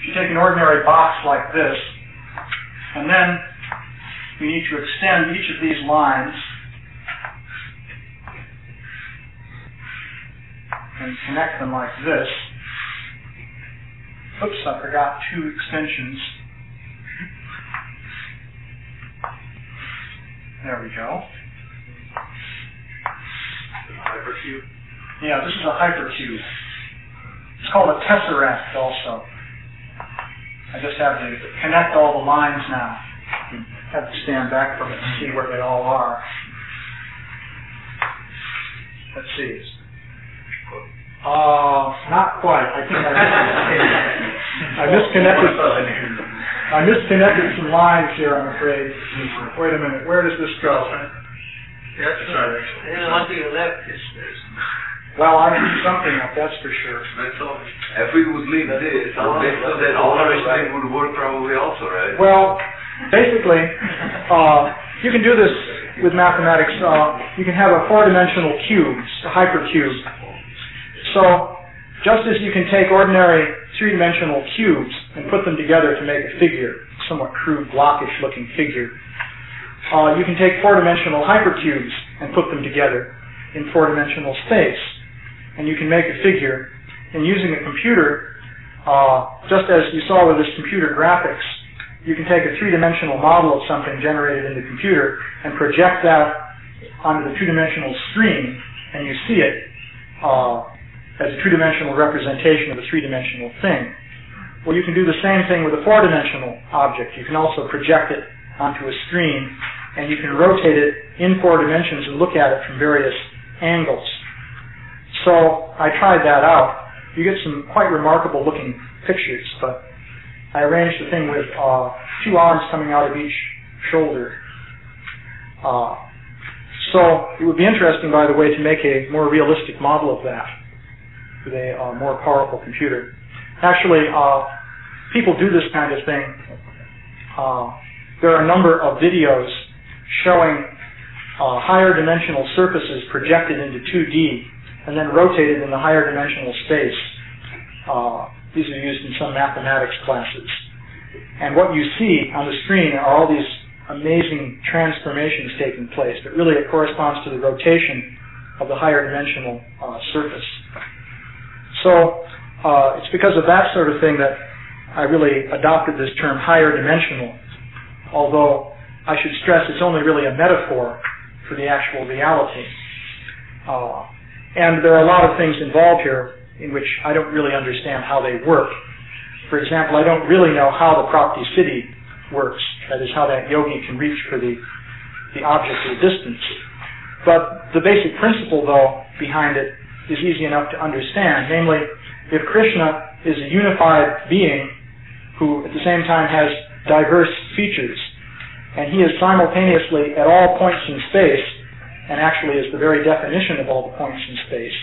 If you take an ordinary box like this, and then we need to extend each of these lines and connect them like this. Oops, I forgot 2 extensions. There we go. Hypercube? Yeah, this is a hypercube. It's called a tesseract also. I just have to connect all the lines now. I have to stand back from it and see where they all are. Let's see. Not quite. I think I misconnected some lines here, I'm afraid. Wait a minute. Where does this go? Yeah, that's right. And one to your left. Well, I need something up, that's for sure. That's all. If we would leave this, then all the rest of it would work probably also, right? Well, basically, you can do this with mathematics. You can have a 4-dimensional cube, a hypercube. So, just as you can take ordinary 3-dimensional cubes and put them together to make a figure, somewhat crude, blockish-looking figure, you can take 4-dimensional hypercubes and put them together in 4-dimensional space. And you can make a figure. And using a computer, just as you saw with this computer graphics, you can take a 3-dimensional model of something generated in the computer and project that onto the 2-dimensional screen, and you see it as a 2-dimensional representation of a 3-dimensional thing. Well, you can do the same thing with a 4-dimensional object. You can also project it onto a screen, and you can rotate it in 4 dimensions and look at it from various angles. So I tried that out. You get some quite remarkable looking pictures, but I arranged the thing with 2 arms coming out of each shoulder. So it would be interesting, by the way, to make a more realistic model of that with a more powerful computer. Actually, people do this kind of thing. There are a number of videos showing higher dimensional surfaces projected into 2D and then rotated in the higher dimensional space. These are used in some mathematics classes. And what you see on the screen are all these amazing transformations taking place, but really it corresponds to the rotation of the higher dimensional surface. So it's because of that sort of thing that I really adopted this term higher dimensional, although I should stress it's only really a metaphor for the actual reality. And there are a lot of things involved here in which I don't really understand how they work. For example, I don't really know how the Prapti-Siddhi works, that is, how that yogi can reach for the object at a distance. But the basic principle, though, behind it is easy enough to understand. Namely, if Krishna is a unified being who at the same time has diverse features, and he is simultaneously at all points in space, and actually is the very definition of all the points in space,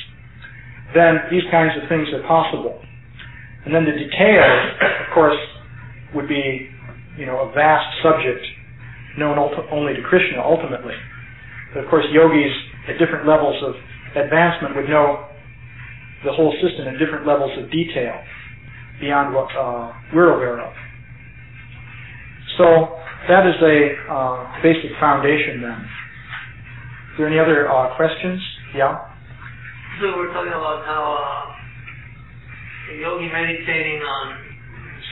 then these kinds of things are possible. And then the details, of course, would be, a vast subject known only to Krishna ultimately. But of course, yogis at different levels of advancement would know the whole system at different levels of detail beyond what we're aware of. So that is a basic foundation then. Is there any other questions? Yeah? So we're talking about how a yogi meditating on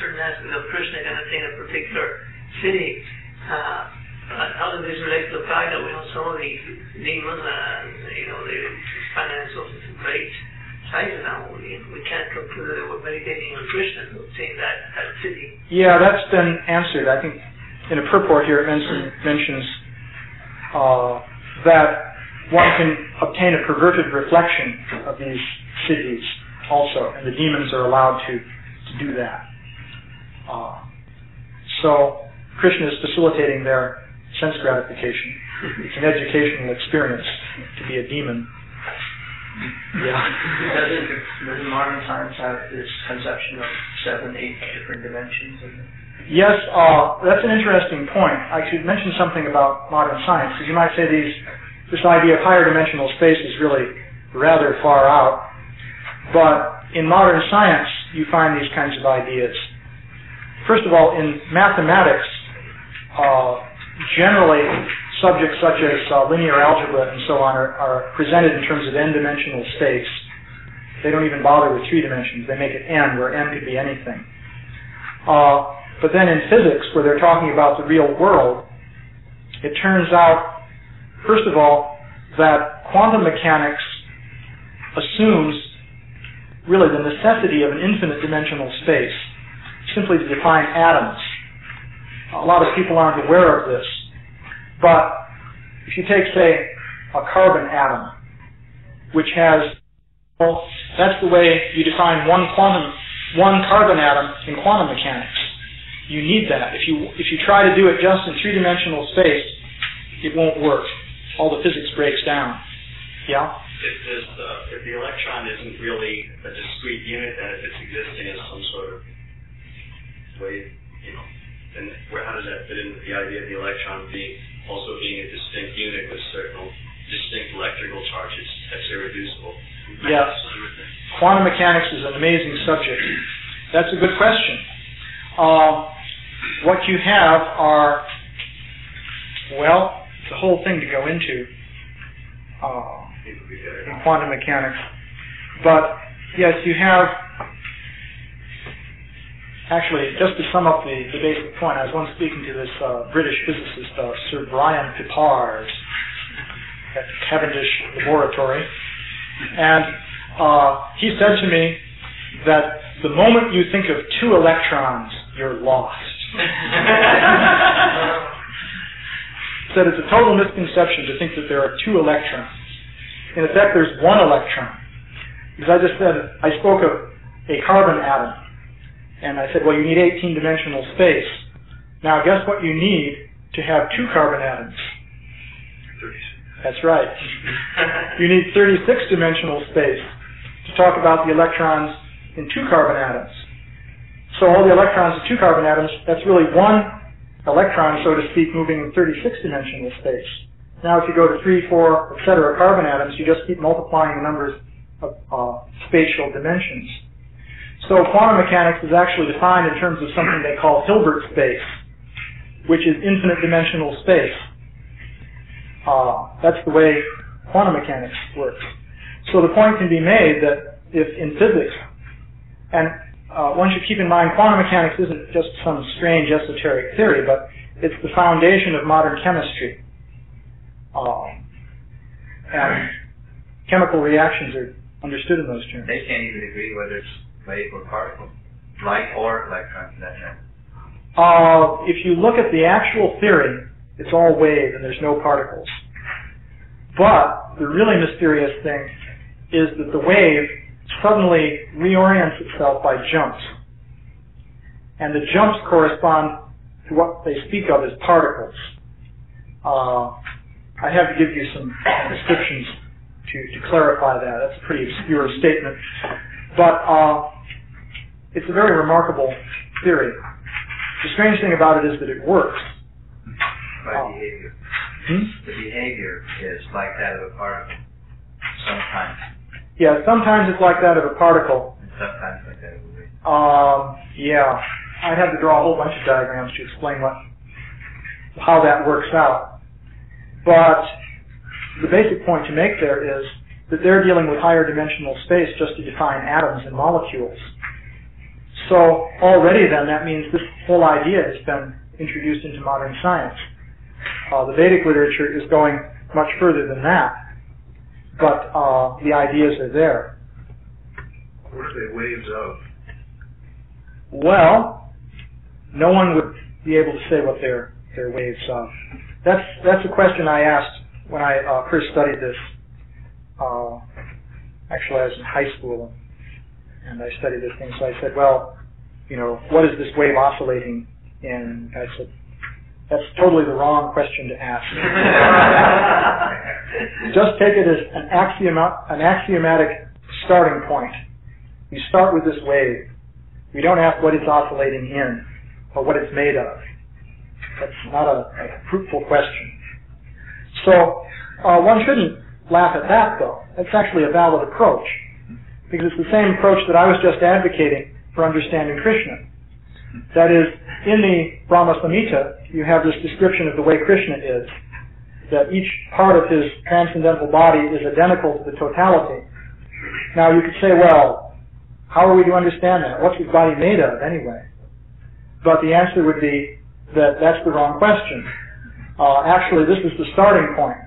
certain aspects of Krishna can attain a particular city. how does this relate to the fact that we know some of these demons and, they're expanding into great sizes now? We can't conclude that they were meditating on Krishna, seeing that city. Yeah, that's been answered. I think in a purport here it mentions that one can obtain a perverted reflection of these cities also, and the demons are allowed to do that. So Krishna is facilitating their sense gratification. It's an educational experience to be a demon. Yeah. Doesn't modern science have this conception of 7, 8 different dimensions? Yes, that's an interesting point. I should mention something about modern science, because you might say this idea of higher dimensional space is really rather far out. But in modern science, you find these kinds of ideas. First of all, in mathematics, generally subjects such as linear algebra and so on are presented in terms of n-dimensional space. They don't even bother with 3 dimensions. They make it n, where n could be anything. But then in physics, where they're talking about the real world, it turns out, first of all, that quantum mechanics assumes really the necessity of an infinite dimensional space simply to define atoms. A lot of people aren't aware of this, but if you take, say, a carbon atom, which has, well, that's the way you define one carbon atom in quantum mechanics. You need that. If you try to do it just in 3-dimensional space, it won't work. All the physics breaks down. Yeah? If the electron isn't really a discrete unit, and if it's existing as some sort of wave, then how does that fit in with the idea of the electron being a distinct unit with certain distinct electrical charges that's irreducible? Yes. Quantum mechanics is an amazing subject. That's a good question. What you have are, well, it's a whole thing to go into in quantum mechanics. But, yes, you have, actually, just to sum up the basic point, I was once speaking to this British physicist, Sir Brian Pippars, at Cavendish Laboratory, and he said to me that the moment you think of 2 electrons, you're lost. Said it's a total misconception to think that there are 2 electrons. In effect, there's 1 electron. Because I just said, I spoke of a carbon atom, and I said, well, you need 18-dimensional space. Now, guess what you need to have 2 carbon atoms? 36. That's right. You need 36-dimensional space to talk about the electrons in 2 carbon atoms. So all the electrons in 2 carbon atoms, that's really 1 electron, so to speak, moving in 36-dimensional space. Now if you go to 3, 4, etc. carbon atoms, you just keep multiplying the numbers of spatial dimensions. So quantum mechanics is actually defined in terms of something they call Hilbert space, which is infinite dimensional space. That's the way quantum mechanics works. So the point can be made that if in physics, and one should keep in mind quantum mechanics isn't just some strange esoteric theory, but it's the foundation of modern chemistry. And chemical reactions are understood in those terms. They can't even agree whether it's wave or particle, light or electron for that matter. If you look at the actual theory, it's all wave and there's no particles. But the really mysterious thing is that the wave suddenly reorients itself by jumps. And the jumps correspond to what they speak of as particles. I have to give you some descriptions to clarify that. That's a pretty obscure statement. But it's a very remarkable theory. The strange thing about it is that it works. By behavior. The behavior is like that of a particle. Sometimes. Yeah, sometimes it's like that of a particle. And sometimes like that of a wave. Yeah. I'd have to draw a whole bunch of diagrams to explain how that works out. But the basic point to make there is that they're dealing with higher dimensional space just to define atoms and molecules. So already then that means this whole idea has been introduced into modern science. The Vedic literature is going much further than that, but the ideas are there. What are they waves of? Well, no one would be able to say what they're waves of. That's a question I asked when I first studied this. Actually, I was in high school, and I studied this thing. So I said, well, what is this wave oscillating in? I said, that's totally the wrong question to ask. Just take it as an axiomatic starting point. You start with this wave. We don't ask what it's oscillating in, or what it's made of. That's not a fruitful question. So one shouldn't laugh at that, though. That's actually a valid approach, because it's the same approach that I was just advocating for understanding Krishna. That is, in the Brahma Samhita, you have this description of the way Krishna is, that each part of his transcendental body is identical to the totality. Now, you could say, well, how are we to understand that? What's his body made of, anyway? But the answer would be that that's the wrong question. Actually, this is the starting point.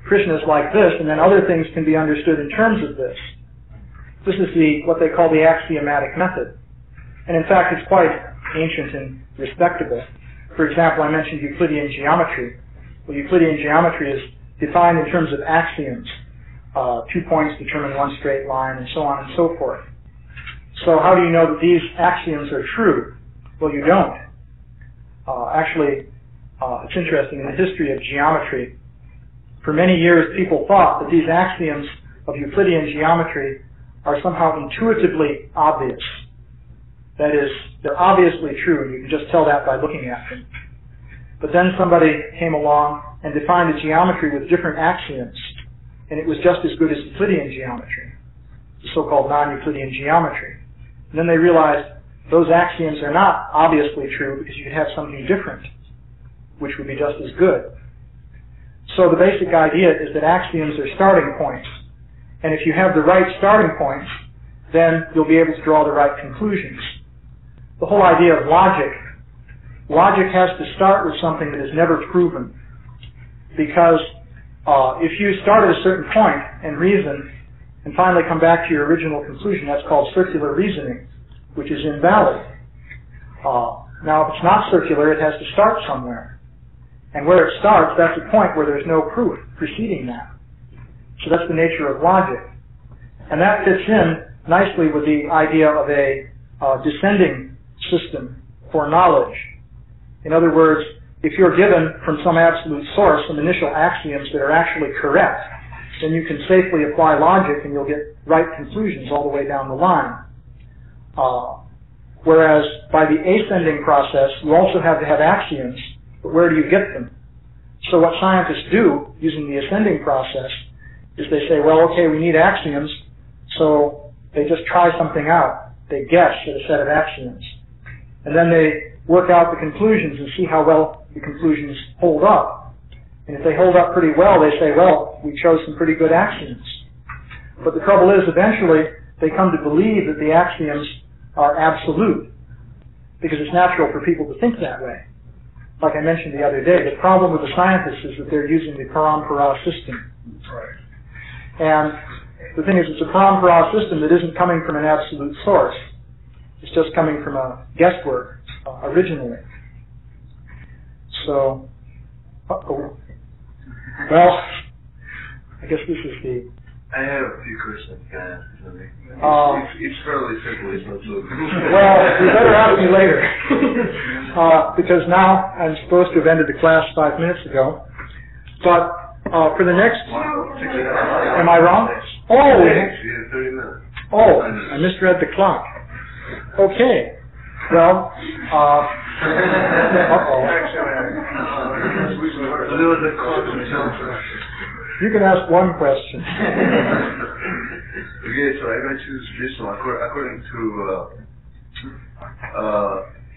Krishna is like this, and then other things can be understood in terms of this. This is what they call the axiomatic method. And in fact, it's quite ancient and respectable. For example, I mentioned Euclidean geometry. Well, Euclidean geometry is defined in terms of axioms. 2 points determine one straight line, and so on and so forth. So how do you know that these axioms are true? Well, you don't. Actually, it's interesting. In the history of geometry, for many years people thought that these axioms of Euclidean geometry are somehow intuitively obvious. That is, they're obviously true, and you can just tell that by looking at them. But then somebody came along and defined a geometry with different axioms, and it was just as good as Euclidean geometry, the so-called non-Euclidean geometry. And then they realized those axioms are not obviously true because you could have something different, which would be just as good. So the basic idea is that axioms are starting points. And if you have the right starting points, then you'll be able to draw the right conclusions. The whole idea of logic has to start with something that is never proven. Because if you start at a certain point and reason, and finally come back to your original conclusion, that's called circular reasoning, which is invalid. Now, if it's not circular, it has to start somewhere. And where it starts, that's a point where there's no proof preceding that. So that's the nature of logic. And that fits in nicely with the idea of a descending system for knowledge. In other words, if you're given from some absolute source some initial axioms that are actually correct, then you can safely apply logic and you'll get right conclusions all the way down the line. Whereas by the ascending process, you also have to have axioms, but where do you get them? So what scientists do using the ascending process is they say, well, okay, we need axioms, so they just try something out. They guess at a set of axioms. And then they work out the conclusions and see how well the conclusions hold up. And if they hold up pretty well, they say, well, we chose some pretty good axioms. But the trouble is, eventually, they come to believe that the axioms are absolute, because it's natural for people to think that way. Like I mentioned the other day, the problem with the scientists is that they're using the parampara system. Right. And the thing is, it's a parampara system that isn't coming from an absolute source. It's just coming from a guesswork originally. So, well, I guess this is the... I have a few questions, guys. It's fairly simple, it's not so good. Well, you better ask me later. Because now I'm supposed to have ended the class 5 minutes ago. But for the next... Am I wrong? Oh! We have 30 minutes. Oh, I misread the clock. Okay. Well, you can ask one question. Okay, so I'm going to choose this one. According to,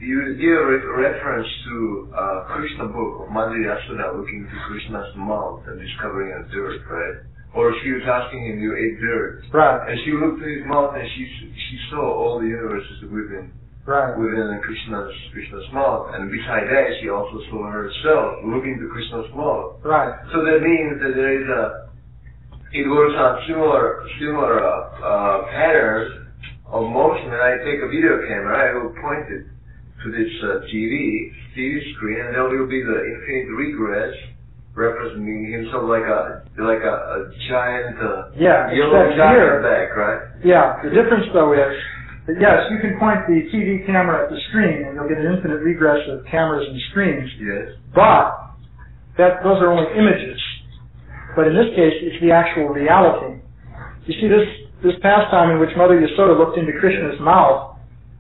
you give a reference to Krishna book of Madhuri Asuna looking to Krishna's mouth and discovering a dirt, right? Or she was asking him, you ate dirt. Right. And she looked to his mouth and she saw all the universes within within Krishna's mouth. And besides that, she also saw herself looking to Krishna's mouth. Right. So that means that there is it works on similar patterns of motion. And I take a video camera, I will point it to this TV screen, and there will be the infinite regress representing himself like a giant yellow giant bag, right? Yeah. The difference though is that yes, you can point the TV camera at the screen, and you'll get an infinite regress of cameras and screens. Yes. But those are only images. But in this case, it's the actual reality. You see, this pastime in which Mother Yasoda looked into Krishna's mouth,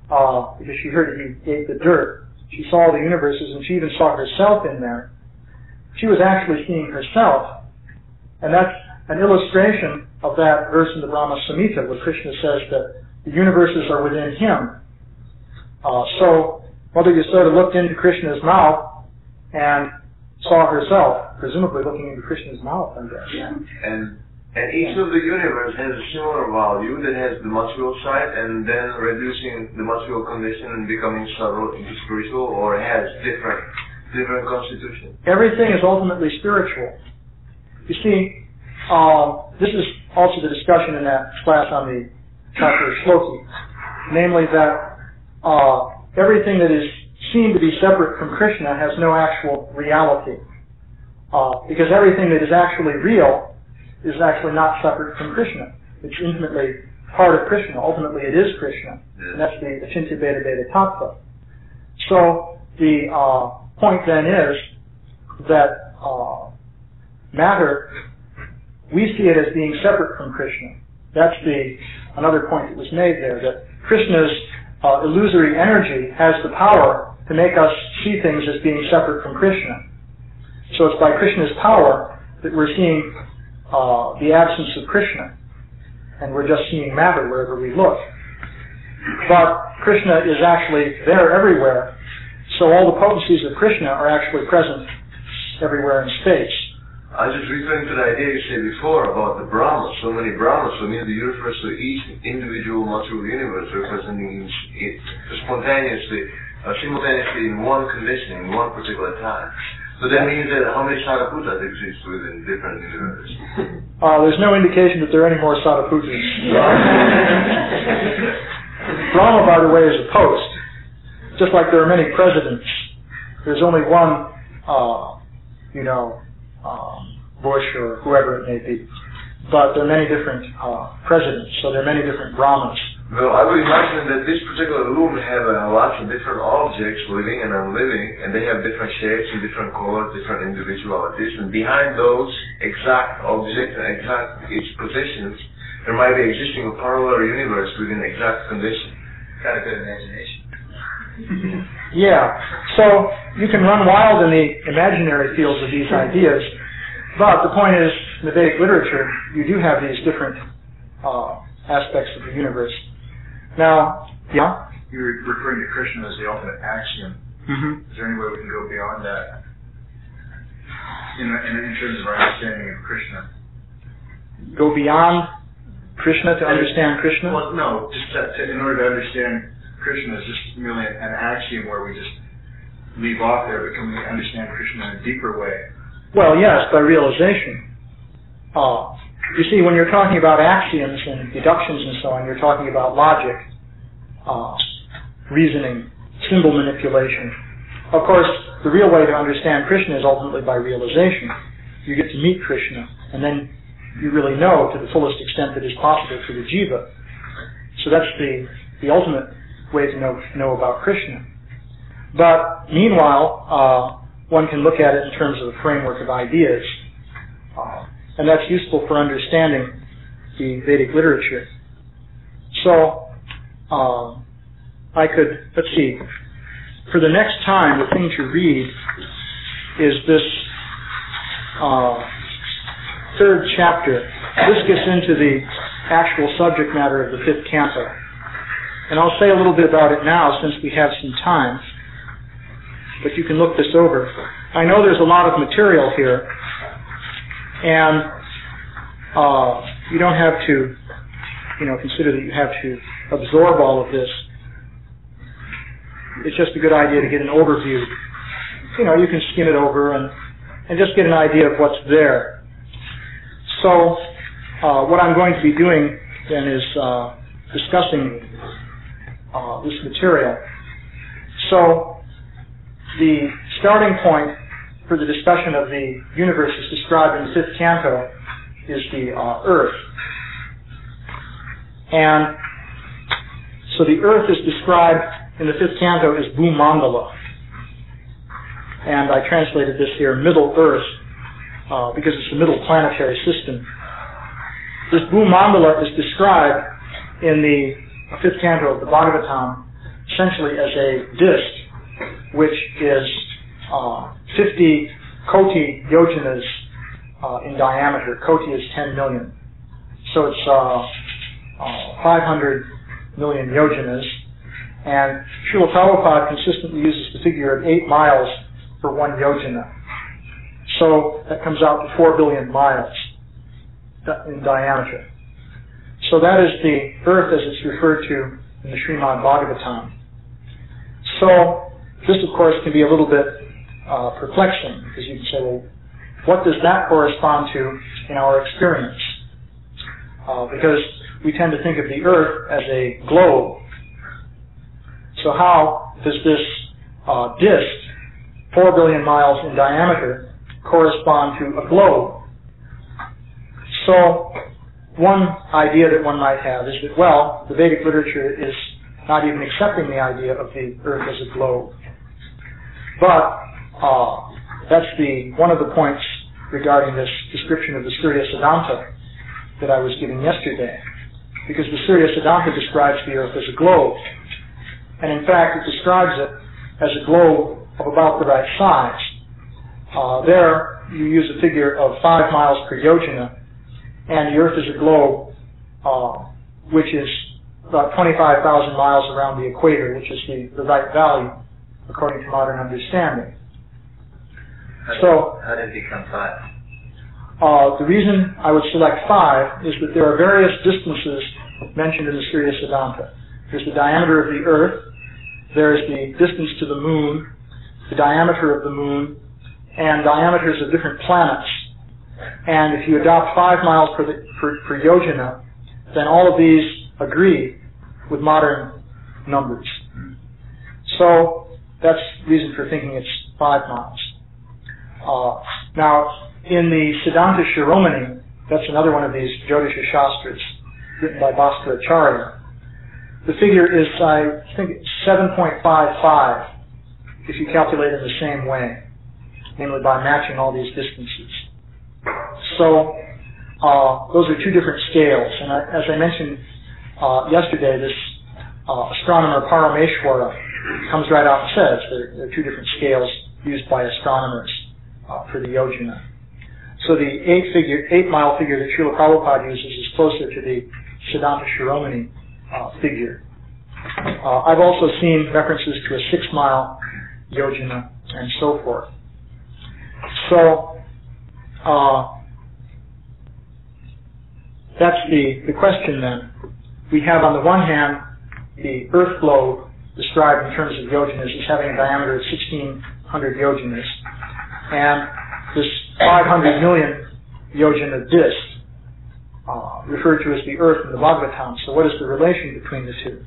because she heard he ate the dirt, she saw the universes, and she even saw herself in there. She was actually seeing herself. And that's an illustration of that verse in the Brahma Samhita, where Krishna says that the universes are within him. So Mother Yasoda looked into Krishna's mouth and saw herself, presumably looking into Krishna's mouth, I guess. And each of the universe has a similar value that has the material side, and then reducing the material condition and becoming subtle into spiritual, or has different constitution. Everything is ultimately spiritual. You see, this is also the discussion in that class on the chapter of Shloki, namely that everything that is seen to be separate from Krishna has no actual reality. Because everything that is actually real is actually not separate from Krishna. It's intimately part of Krishna. Ultimately, it is Krishna. And that's the Achintya Bheda Bheda Tattva. So the point then is that matter, we see it as being separate from Krishna. That's another point that was made there, that Krishna's illusory energy has the power to make us see things as being separate from Krishna. So it's by Krishna's power that we're seeing the absence of Krishna, and we're just seeing matter wherever we look. But Krishna is actually there everywhere, so all the potencies of Krishna are actually present everywhere in space. I was just referring to the idea you said before about the Brahmas, so many Brahmas, so means the universe, so each individual material universe representing it spontaneously, simultaneously in one condition, in one particular time. So that means that how many Sadaputas exist within different universes? There's no indication that there are any more Sadaputas. Brahma, by the way, is a post. Just like there are many presidents. There's only one, Bush or whoever it may be. But there are many different presidents, so there are many different Brahmas. Well, I would imagine that this particular room have lots of different objects, living and unliving, and they have different shapes and different colors, different individualities. And behind those exact objects and exact its positions, there might be existing a parallel universe within exact condition. Got a good imagination. Yeah. So you can run wild in the imaginary fields of these ideas, but the point is, in the Vedic literature, you do have these different aspects of the universe. Now, yeah? You're referring to Krishna as the ultimate axiom. Mm-hmm. Is there any way we can go beyond that in terms of our understanding of Krishna? Go beyond Krishna to understand Krishna? Well, no, just in order to understand Krishna is just merely an axiom where we just leave off there, but can we understand Krishna in a deeper way? Well, yes, by realization. You see, when you're talking about axioms and deductions and so on, you're talking about logic, reasoning, symbol manipulation. Of course, the real way to understand Krishna is ultimately by realization. You get to meet Krishna, and then you really know to the fullest extent that is possible for the jiva. So that's the ultimate way to know about Krishna. But meanwhile, one can look at it in terms of a framework of ideas. And that's useful for understanding the Vedic literature. So, I could, let's see, for the next time, the thing to read is this third chapter. This gets into the actual subject matter of the fifth canto. And I'll say a little bit about it now since we have some time. But you can look this over. I know there's a lot of material here. And you don't have to, consider that you have to absorb all of this. it's just a good idea to get an overview. You know, you can skim it over and just get an idea of what's there. So what I'm going to be doing then is discussing this material. So the starting point for the discussion of the universe is described in the 5th canto is the Earth. And so the Earth is described in the 5th canto as Bhumandala. And I translated this here, Middle Earth, because it's the middle planetary system. This Bhumandala is described in the 5th canto of the Bhagavatam essentially as a disk, which is 50 koti yojanas in diameter. Koti is 10 million. So it's 500 million yojanas. And Srila Prabhupada consistently uses the figure of 8 miles for 1 yojana. So that comes out to 4 billion miles in diameter. So that is the Earth as it's referred to in the Srimad Bhagavatam. So this, of course, can be a little bit perplexing, because you can say, well, what does that correspond to in our experience? Because we tend to think of the Earth as a globe. So how does this disk, 4 billion miles in diameter, correspond to a globe? So one idea that one might have is that, well, the Vedic literature is not even accepting the idea of the Earth as a globe. But that's one of the points regarding this description of the Surya Siddhanta that I was giving yesterday. Because the Surya Siddhanta describes the Earth as a globe. And in fact, it describes it as a globe of about the right size. There, you use a figure of 5 miles per yojana, and the Earth is a globe which is about 25,000 miles around the equator, which is the right value according to modern understanding. How did it become 5? The reason I would select 5 is that there are various distances mentioned in the Surya Siddhanta. There's the diameter of the Earth, there's the distance to the Moon, the diameter of the Moon, and diameters of different planets. And if you adopt 5 miles per yojana, then all of these agree with modern numbers. So that's the reason for thinking it's 5 miles. Now, in the Siddhanta Shiromani, that's another one of these Jyotisha Shastras written by Bhaskaracharya, the figure is, I think, 7.55 if you calculate in the same way, namely by matching all these distances. So those are 2 different scales. And as I mentioned yesterday, this astronomer Parameshwara comes right out and says there are 2 different scales used by astronomers for the yojana. So the 8-mile figure that Srila Prabhupada uses is closer to the Siddhanta Shiromani figure. I've also seen references to a 6-mile yojana and so forth. So that's the question then. We have on the one hand the Earth globe described in terms of yojanas as having a diameter of 1,600 yojanas, and this 500 million yojana disk referred to as the Earth in the Bhagavatam. So what is the relation between the 2?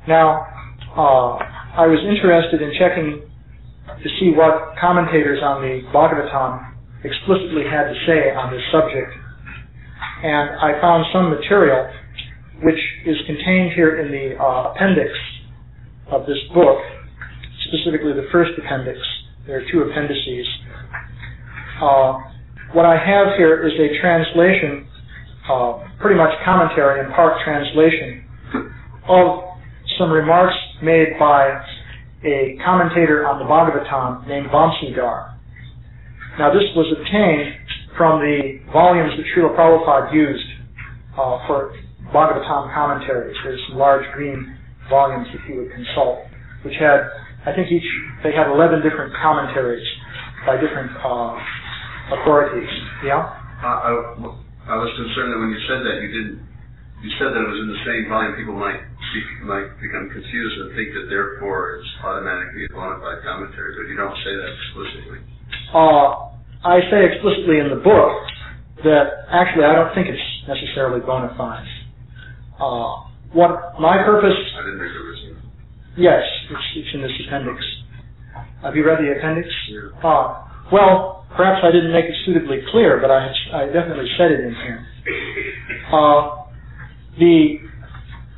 Now, I was interested in checking to see what commentators on the Bhagavatam explicitly had to say on this subject. And I found some material which is contained here in the appendix of this book, specifically the first appendix. There are 2 appendices. What I have here is a translation, pretty much commentary and part translation, of some remarks made by a commentator on the Bhagavatam named Vamsidhar. Now this was obtained from the volumes that Srila Prabhupada used for Bhagavatam commentaries. There's some large green volumes that he would consult, which had, I think they had 11 different commentaries by different authorities. Yeah? I was concerned that when you said that, you said that it was in the same volume. People might might become confused and think that therefore it's automatically a bona fide commentary, but you don't say that explicitly. I say explicitly in the book that actually I don't think it's necessarily bona fide. What my purpose... I didn't think there was any. Yes, it's in this appendix. Have you read the appendix? Yeah. Well, perhaps I didn't make it suitably clear, but I definitely said it in here.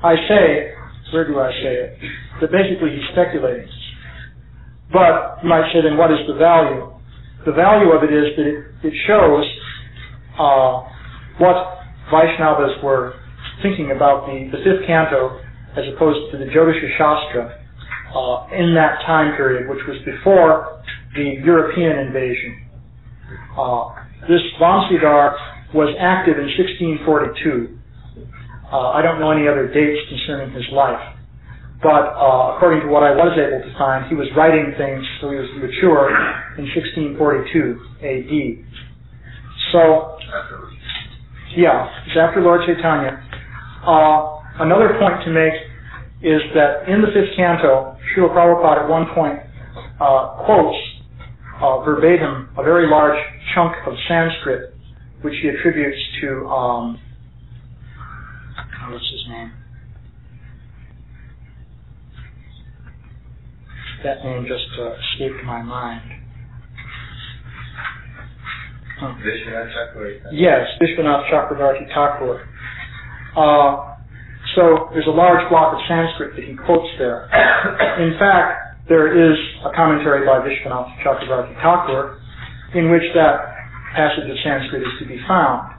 I say, where do I say it? That basically he's speculating. But you might say, then what is the value? The value of it is that it shows what Vaishnavas were thinking about the fifth canto as opposed to the Jyotisha Shastra in that time period, which was before the European invasion. This Vamsidhar was active in 1642. I don't know any other dates concerning his life, but according to what I was able to find, he was writing things, so he was mature in 1642 AD. So, yeah, it's after Lord Chaitanya. Another point to make is that in the fifth canto, Srila Prabhupada at one point quotes verbatim a very large chunk of Sanskrit, which he attributes to, what's his name? That name just escaped my mind. Vishwanath Chakravarti. Yes, Vishwanath Chakravarti Thakur. So there's a large block of Sanskrit that he quotes there. In fact, there is a commentary by Vishwanath Chakravarti Thakur in which that passage of Sanskrit is to be found.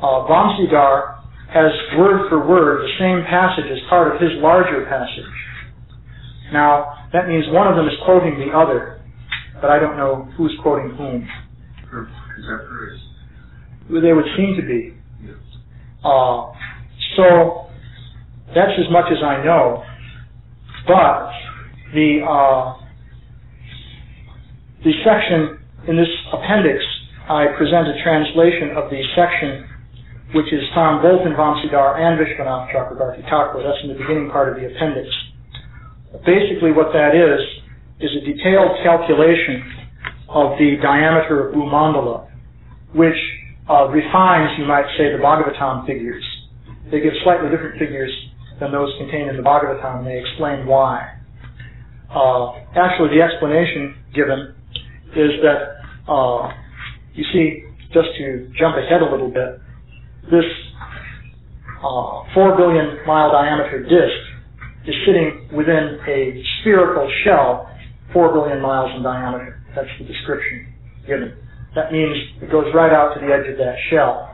Vamsidhar has word for word the same passage as part of his larger passage. Now, that means one of them is quoting the other, but I don't know who's quoting whom. Contemporaries. They would seem to be. So that's as much as I know. But the section in this appendix, I present a translation of the section which is found both in Vamsidhar and Vishwanath Chakravarti Thakur. That's in the beginning part of the appendix. Basically what that is a detailed calculation of the diameter of Bhumandala, which refines, you might say, the Bhagavatam figures. They give slightly different figures than those contained in the Bhagavatam, and they explain why. Actually, the explanation given is that, you see, just to jump ahead a little bit, this 4 billion mile diameter disk is sitting within a spherical shell 4 billion miles in diameter. That's the description given. That means it goes right out to the edge of that shell.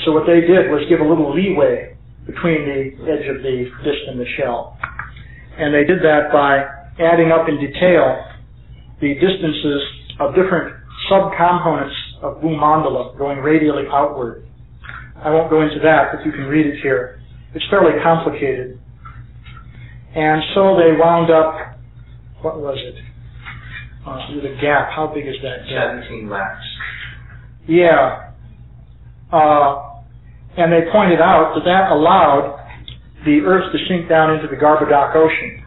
So what they did was give a little leeway between the edge of the disk and the shell. And they did that by adding up in detail the distances of different subcomponents of Bhumandala going radially outward. I won't go into that, but you can read it here. It's fairly complicated. And so they wound up, what was it? With a gap. How big is that gap? 17 lakhs. Yeah. And they pointed out that that allowed the Earth to sink down into the Garbhodak Ocean.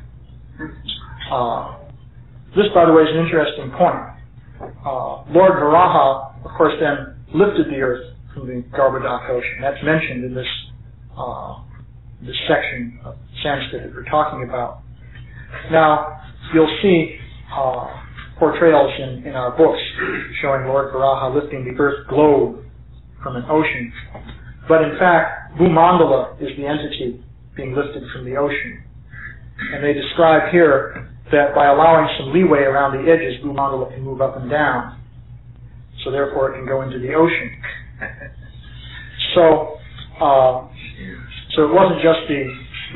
This, by the way, is an interesting point. Lord Varaha, of course, then lifted the Earth from the Garbhodak Ocean. That's mentioned in this section of Sanskrit that we're talking about. Now, you'll see portrayals in our books showing Lord Varaha lifting the Earth globe from an ocean. But in fact, Bhumandala is the entity being lifted from the ocean. And they describe here that by allowing some leeway around the edges, Bhumandala can move up and down. So therefore it can go into the ocean. So it wasn't just the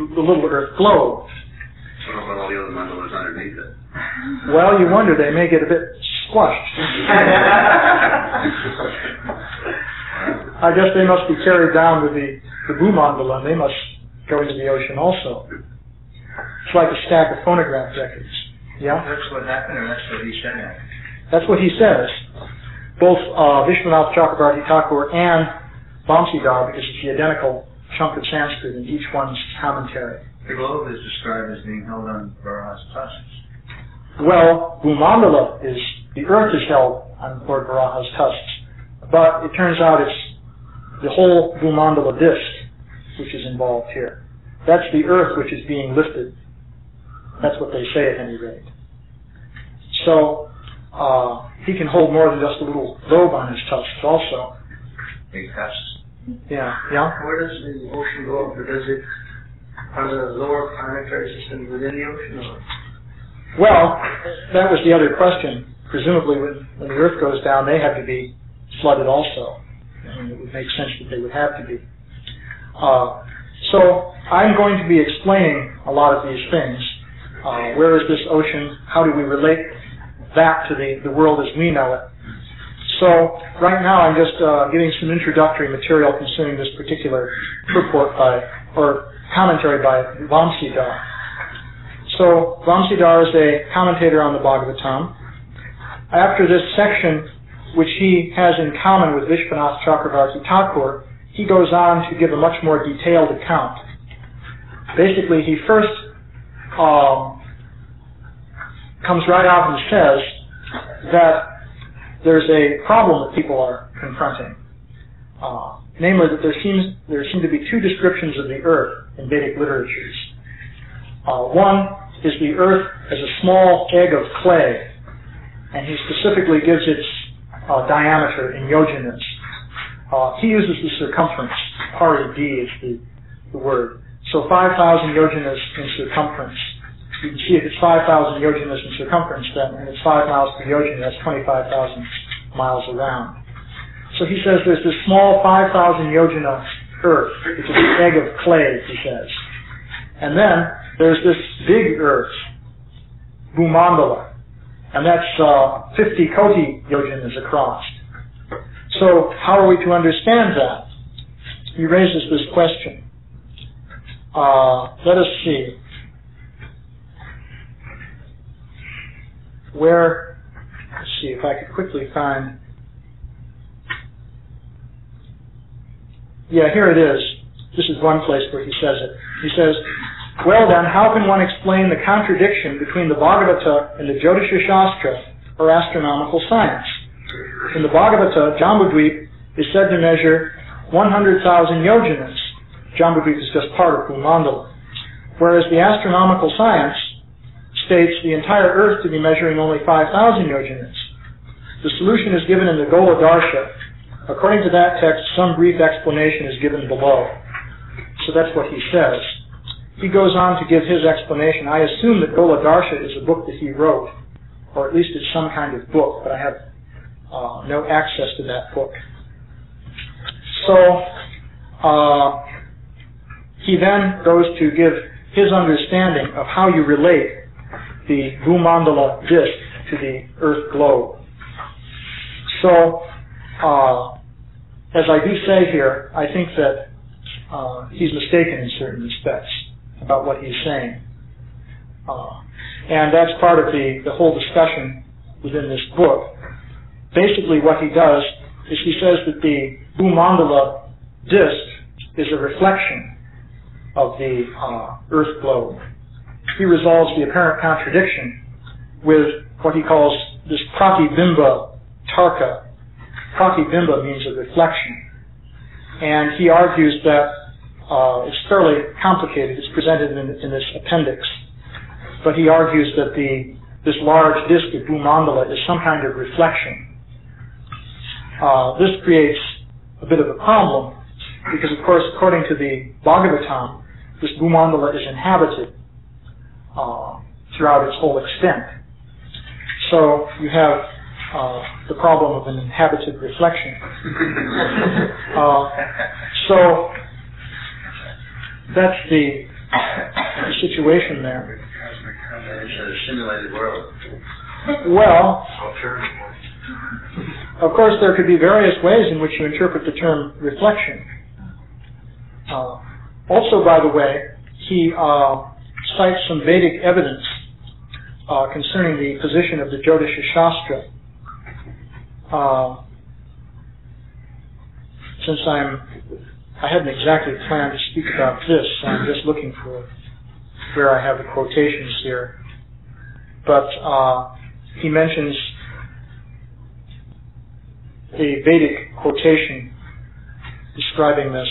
little Earth globe. What about all the other mandalas underneath it? Well, you wonder, they may get a bit squashed. I guess they must be carried down to the Bhumandala, and they must go into the ocean also. It's like a stack of phonograph records. Yeah? That's what happened, or that's what he said? That's what he says. Both Vishwanath Chakravarti Thakur and Vamsidhar, because it's the identical chunk of Sanskrit in each one's commentary. The globe is described as being held on Varaha's tusks. Well, Bhumandala is, the earth is held on Lord Varaha's tusks, but it turns out it's the whole Bhumandala disk which is involved here. That's the earth which is being lifted. That's what they say at any rate. So, he can hold more than just a little globe on his tusks also. Big tusks. Yeah. Where does the ocean go? Or does it, are the lower planetary systems within the ocean? Or? Well, that was the other question. Presumably when the earth goes down, they have to be flooded also. I mean, it would make sense that they would have to be. So I'm going to be explaining a lot of these things. Where is this ocean? How do we relate that to the world as we know it? So right now I'm just giving some introductory material concerning this particular purport or commentary by Vamsidhar. So Vamsidhar is a commentator on the Bhagavatam. After this section, which he has in common with Vishwanath Chakravarti Thakur, he goes on to give a much more detailed account. Basically, he first comes right out and says that there's a problem that people are confronting. Namely, that there seem to be two descriptions of the earth in Vedic literatures. One is the earth as a small egg of clay, and he specifically gives its diameter in yojanas. He uses the circumference. Pari D is the word. So 5,000 yojanas in circumference. You can see if it's 5,000 yojanas in circumference, then, and it's 5 miles per yojana, that's 25,000 miles around. So he says there's this small 5,000 yojana earth, which is an egg of clay, he says. And then there's this big earth, Bhumandala, and that's 50 koti yojanas across. So how are we to understand that? He raises this question. Let us see. Let's see if I could quickly find. Yeah, here it is. This is one place where he says it. He says, well then, how can one explain the contradiction between the Bhagavata and the Jyotisha Shastra, or astronomical science? In the Bhagavata, Jambudvip is said to measure 100,000 yojanas. Jambudvip is just part of Bhumandala. Whereas the astronomical science states the entire Earth to be measuring only 5,000 yojanas. The solution is given in the Gola Darsha. According to that text, some brief explanation is given below. So that's what he says. He goes on to give his explanation. I assume that Gola Darsha is a book that he wrote, or at least it's some kind of book, but I have no access to that book. So he then goes to give his understanding of how you relate the Bhumandala disk to the Earth globe. So, as I do say here, I think that he's mistaken in certain respects about what he's saying. And that's part of the whole discussion within this book. Basically what he does is he says that the Bhumandala disk is a reflection of the Earth globe. He resolves the apparent contradiction with what he calls this pratibimba tarka. Pratibimba means a reflection. And he argues that it's fairly complicated. It's presented in this appendix. But he argues that this large disk of Bhumandala is some kind of reflection. This creates a bit of a problem because, of course, according to the Bhagavatam, this Bhumandala is inhabited throughout its whole extent. So you have the problem of an inhabited reflection. So that's the situation there. It's a simulated world. Well, of course there could be various ways in which you interpret the term reflection. Also, by the way, he cites some Vedic evidence concerning the position of the Jyotisha Shastra. Since I'm I hadn't exactly planned to speak about this, so I'm just looking for where I have the quotations here. But he mentions a Vedic quotation describing this.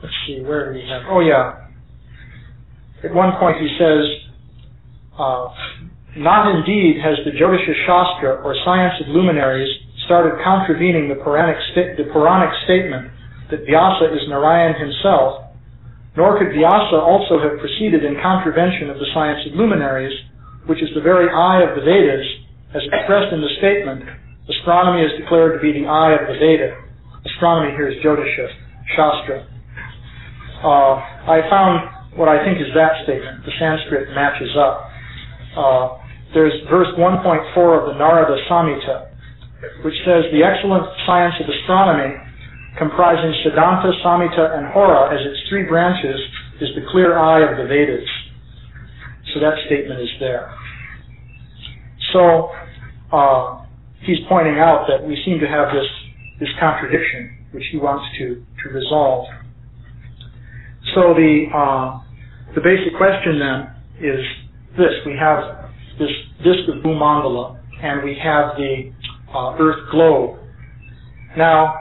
Let's see, where do we have? Oh, yeah. At one point he says, not indeed has the Jyotisha Shastra, or science of luminaries, started contravening the Puranic statement that Vyasa is Narayan himself, nor could Vyasa also have proceeded in contravention of the science of luminaries, which is the very eye of the Vedas, as expressed in the statement, astronomy is declared to be the eye of the Veda. Astronomy here is Jyotisha Shastra. I found what I think is that statement. The Sanskrit matches up. There's verse 1.4 of the Narada Samhita, which says, the excellent science of astronomy, comprising Siddhanta, Samhita, and Hora as its three branches, is the clear eye of the Vedas. So that statement is there. So he's pointing out that we seem to have this contradiction, which he wants to resolve. So the basic question then is this. We have this disk of Bhumandala, and we have the Earth globe. Now,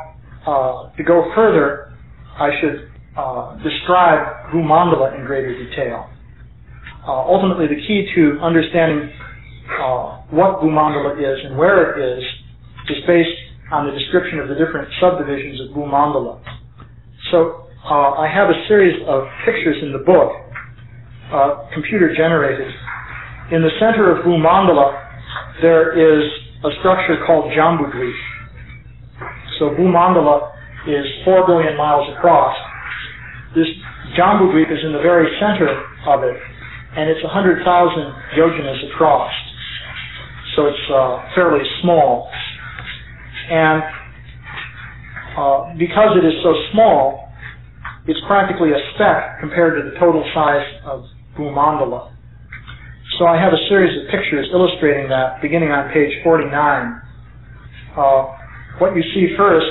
to go further, I should describe Bhumandala in greater detail. Ultimately, the key to understanding what Bhumandala is and where it is based on the description of the different subdivisions of Bhumandala. So, I have a series of pictures in the book, computer generated. In the center of Bhumandala, there is a structure called Jambudvip. So Bhumandala is 4 billion miles across. This Jambudvip is in the very center of it, and it's 100,000 yojanas across. So it's fairly small. And because it is so small, it's practically a speck compared to the total size of Bhumandala. So I have a series of pictures illustrating that, beginning on page 49. What you see first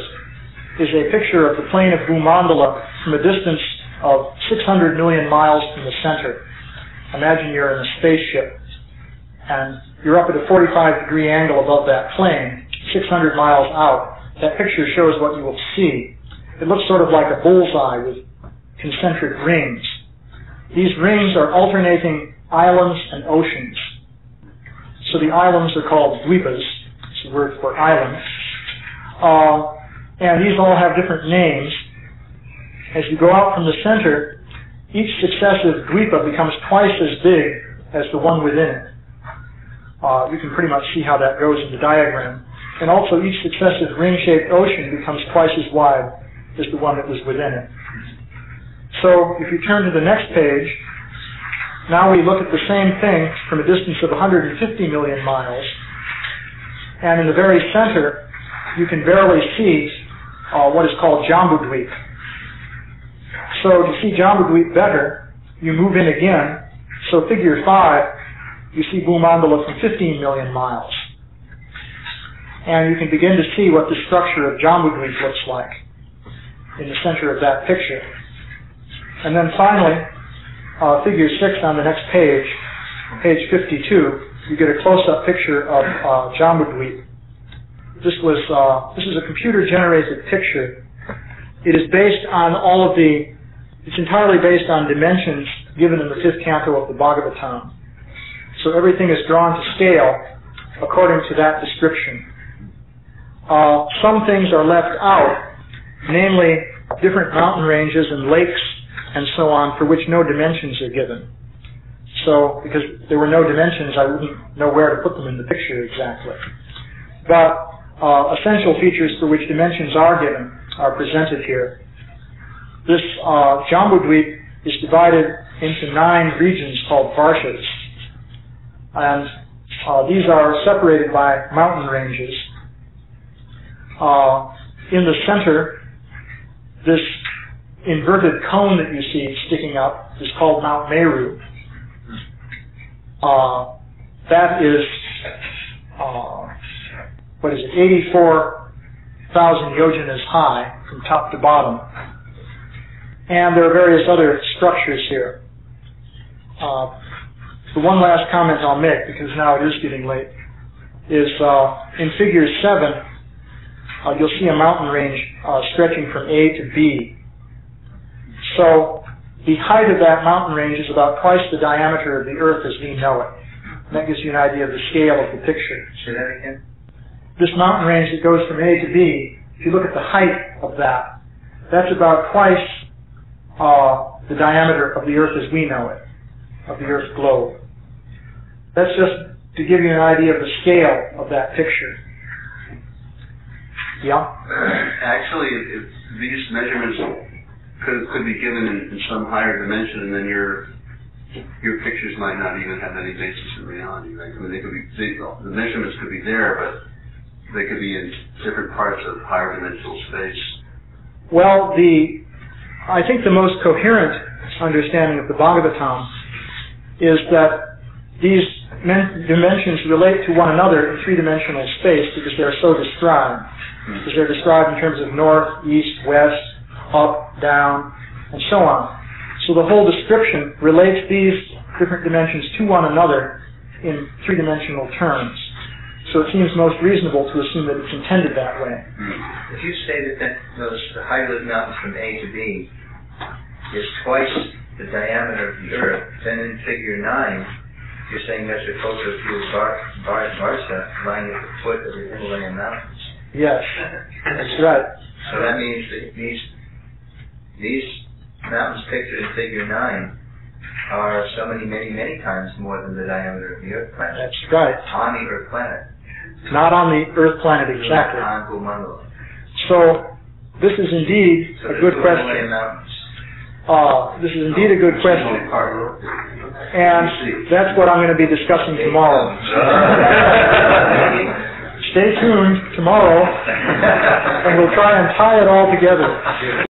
is a picture of the plane of Bhumandala from a distance of 600 million miles from the center. Imagine you're in a spaceship, and you're up at a 45-degree angle above that plane, 600 miles out. That picture shows what you will see. It looks sort of like a bullseye with concentric rings. These rings are alternating islands and oceans. So the islands are called dvipas. It's a word for islands. And these all have different names. As you go out from the center, each successive dvipa becomes twice as big as the one within it. You can pretty much see how that goes in the diagram. And also each successive ring-shaped ocean becomes twice as wide as the one that was within it. So if you turn to the next page, now we look at the same thing from a distance of 150 million miles. And in the very center, you can barely see what is called Jambudvip. So to see Jambudvip better, you move in again. So figure 5, you see Bhumandala from 15 million miles. And you can begin to see what the structure of Jambudvip looks like in the center of that picture. And then finally, figure 6 on the next page, page 52, you get a close-up picture of Jambudvip. This is a computer-generated picture. It is based on it's entirely based on dimensions given in the 5th canto of the Bhagavatam. So everything is drawn to scale according to that description. Some things are left out, namely different mountain ranges and lakes and so on, for which no dimensions are given. So, because there were no dimensions, I wouldn't know where to put them in the picture exactly. But essential features for which dimensions are given are presented here. This Jambudvip is divided into 9 regions called varshas. And these are separated by mountain ranges. In the center, this inverted cone that you see sticking up is called Mount Meru. That is, 84,000 yojanas high. from top to bottom. And there are various other structures here. The one last comment I'll make, because now it is getting late, is in figure 7, you'll see a mountain range stretching from A to B. So the height of that mountain range is about twice the diameter of the Earth as we know it. And that gives you an idea of the scale of the picture. Say that again? This mountain range that goes from A to B, if you look at the height of that, that's about twice the diameter of the Earth as we know it, of the Earth's globe. That's just to give you an idea of the scale of that picture. Yeah? Actually, if these measurements could be given in some higher dimension, and then your pictures might not even have any basis in reality. Right? I mean, the measurements could be there, but they could be in different parts of higher dimensional space. Well, I think the most coherent understanding of the Bhagavatam is that these dimensions relate to one another in three-dimensional space because they're so described. Because they're described in terms of north, east, west, up, down, and so on. So the whole description relates these different dimensions to one another in three-dimensional terms. So it seems most reasonable to assume that it's intended that way. If you say that the height of the mountains from A to B is twice the diameter of the Earth, then in figure 9, you're saying that's the closer to Varsa, lying at the foot of the Himalayan mountains. Yes, that's right. So that means that these mountains pictured in figure 9 are so many times more than the diameter of the Earth planet. That's right. On the Earth planet. Not on the Earth planet exactly. So this is indeed a good question. This is indeed a good question. And that's what I'm going to be discussing tomorrow. Stay tuned tomorrow, and we'll try and tie it all together.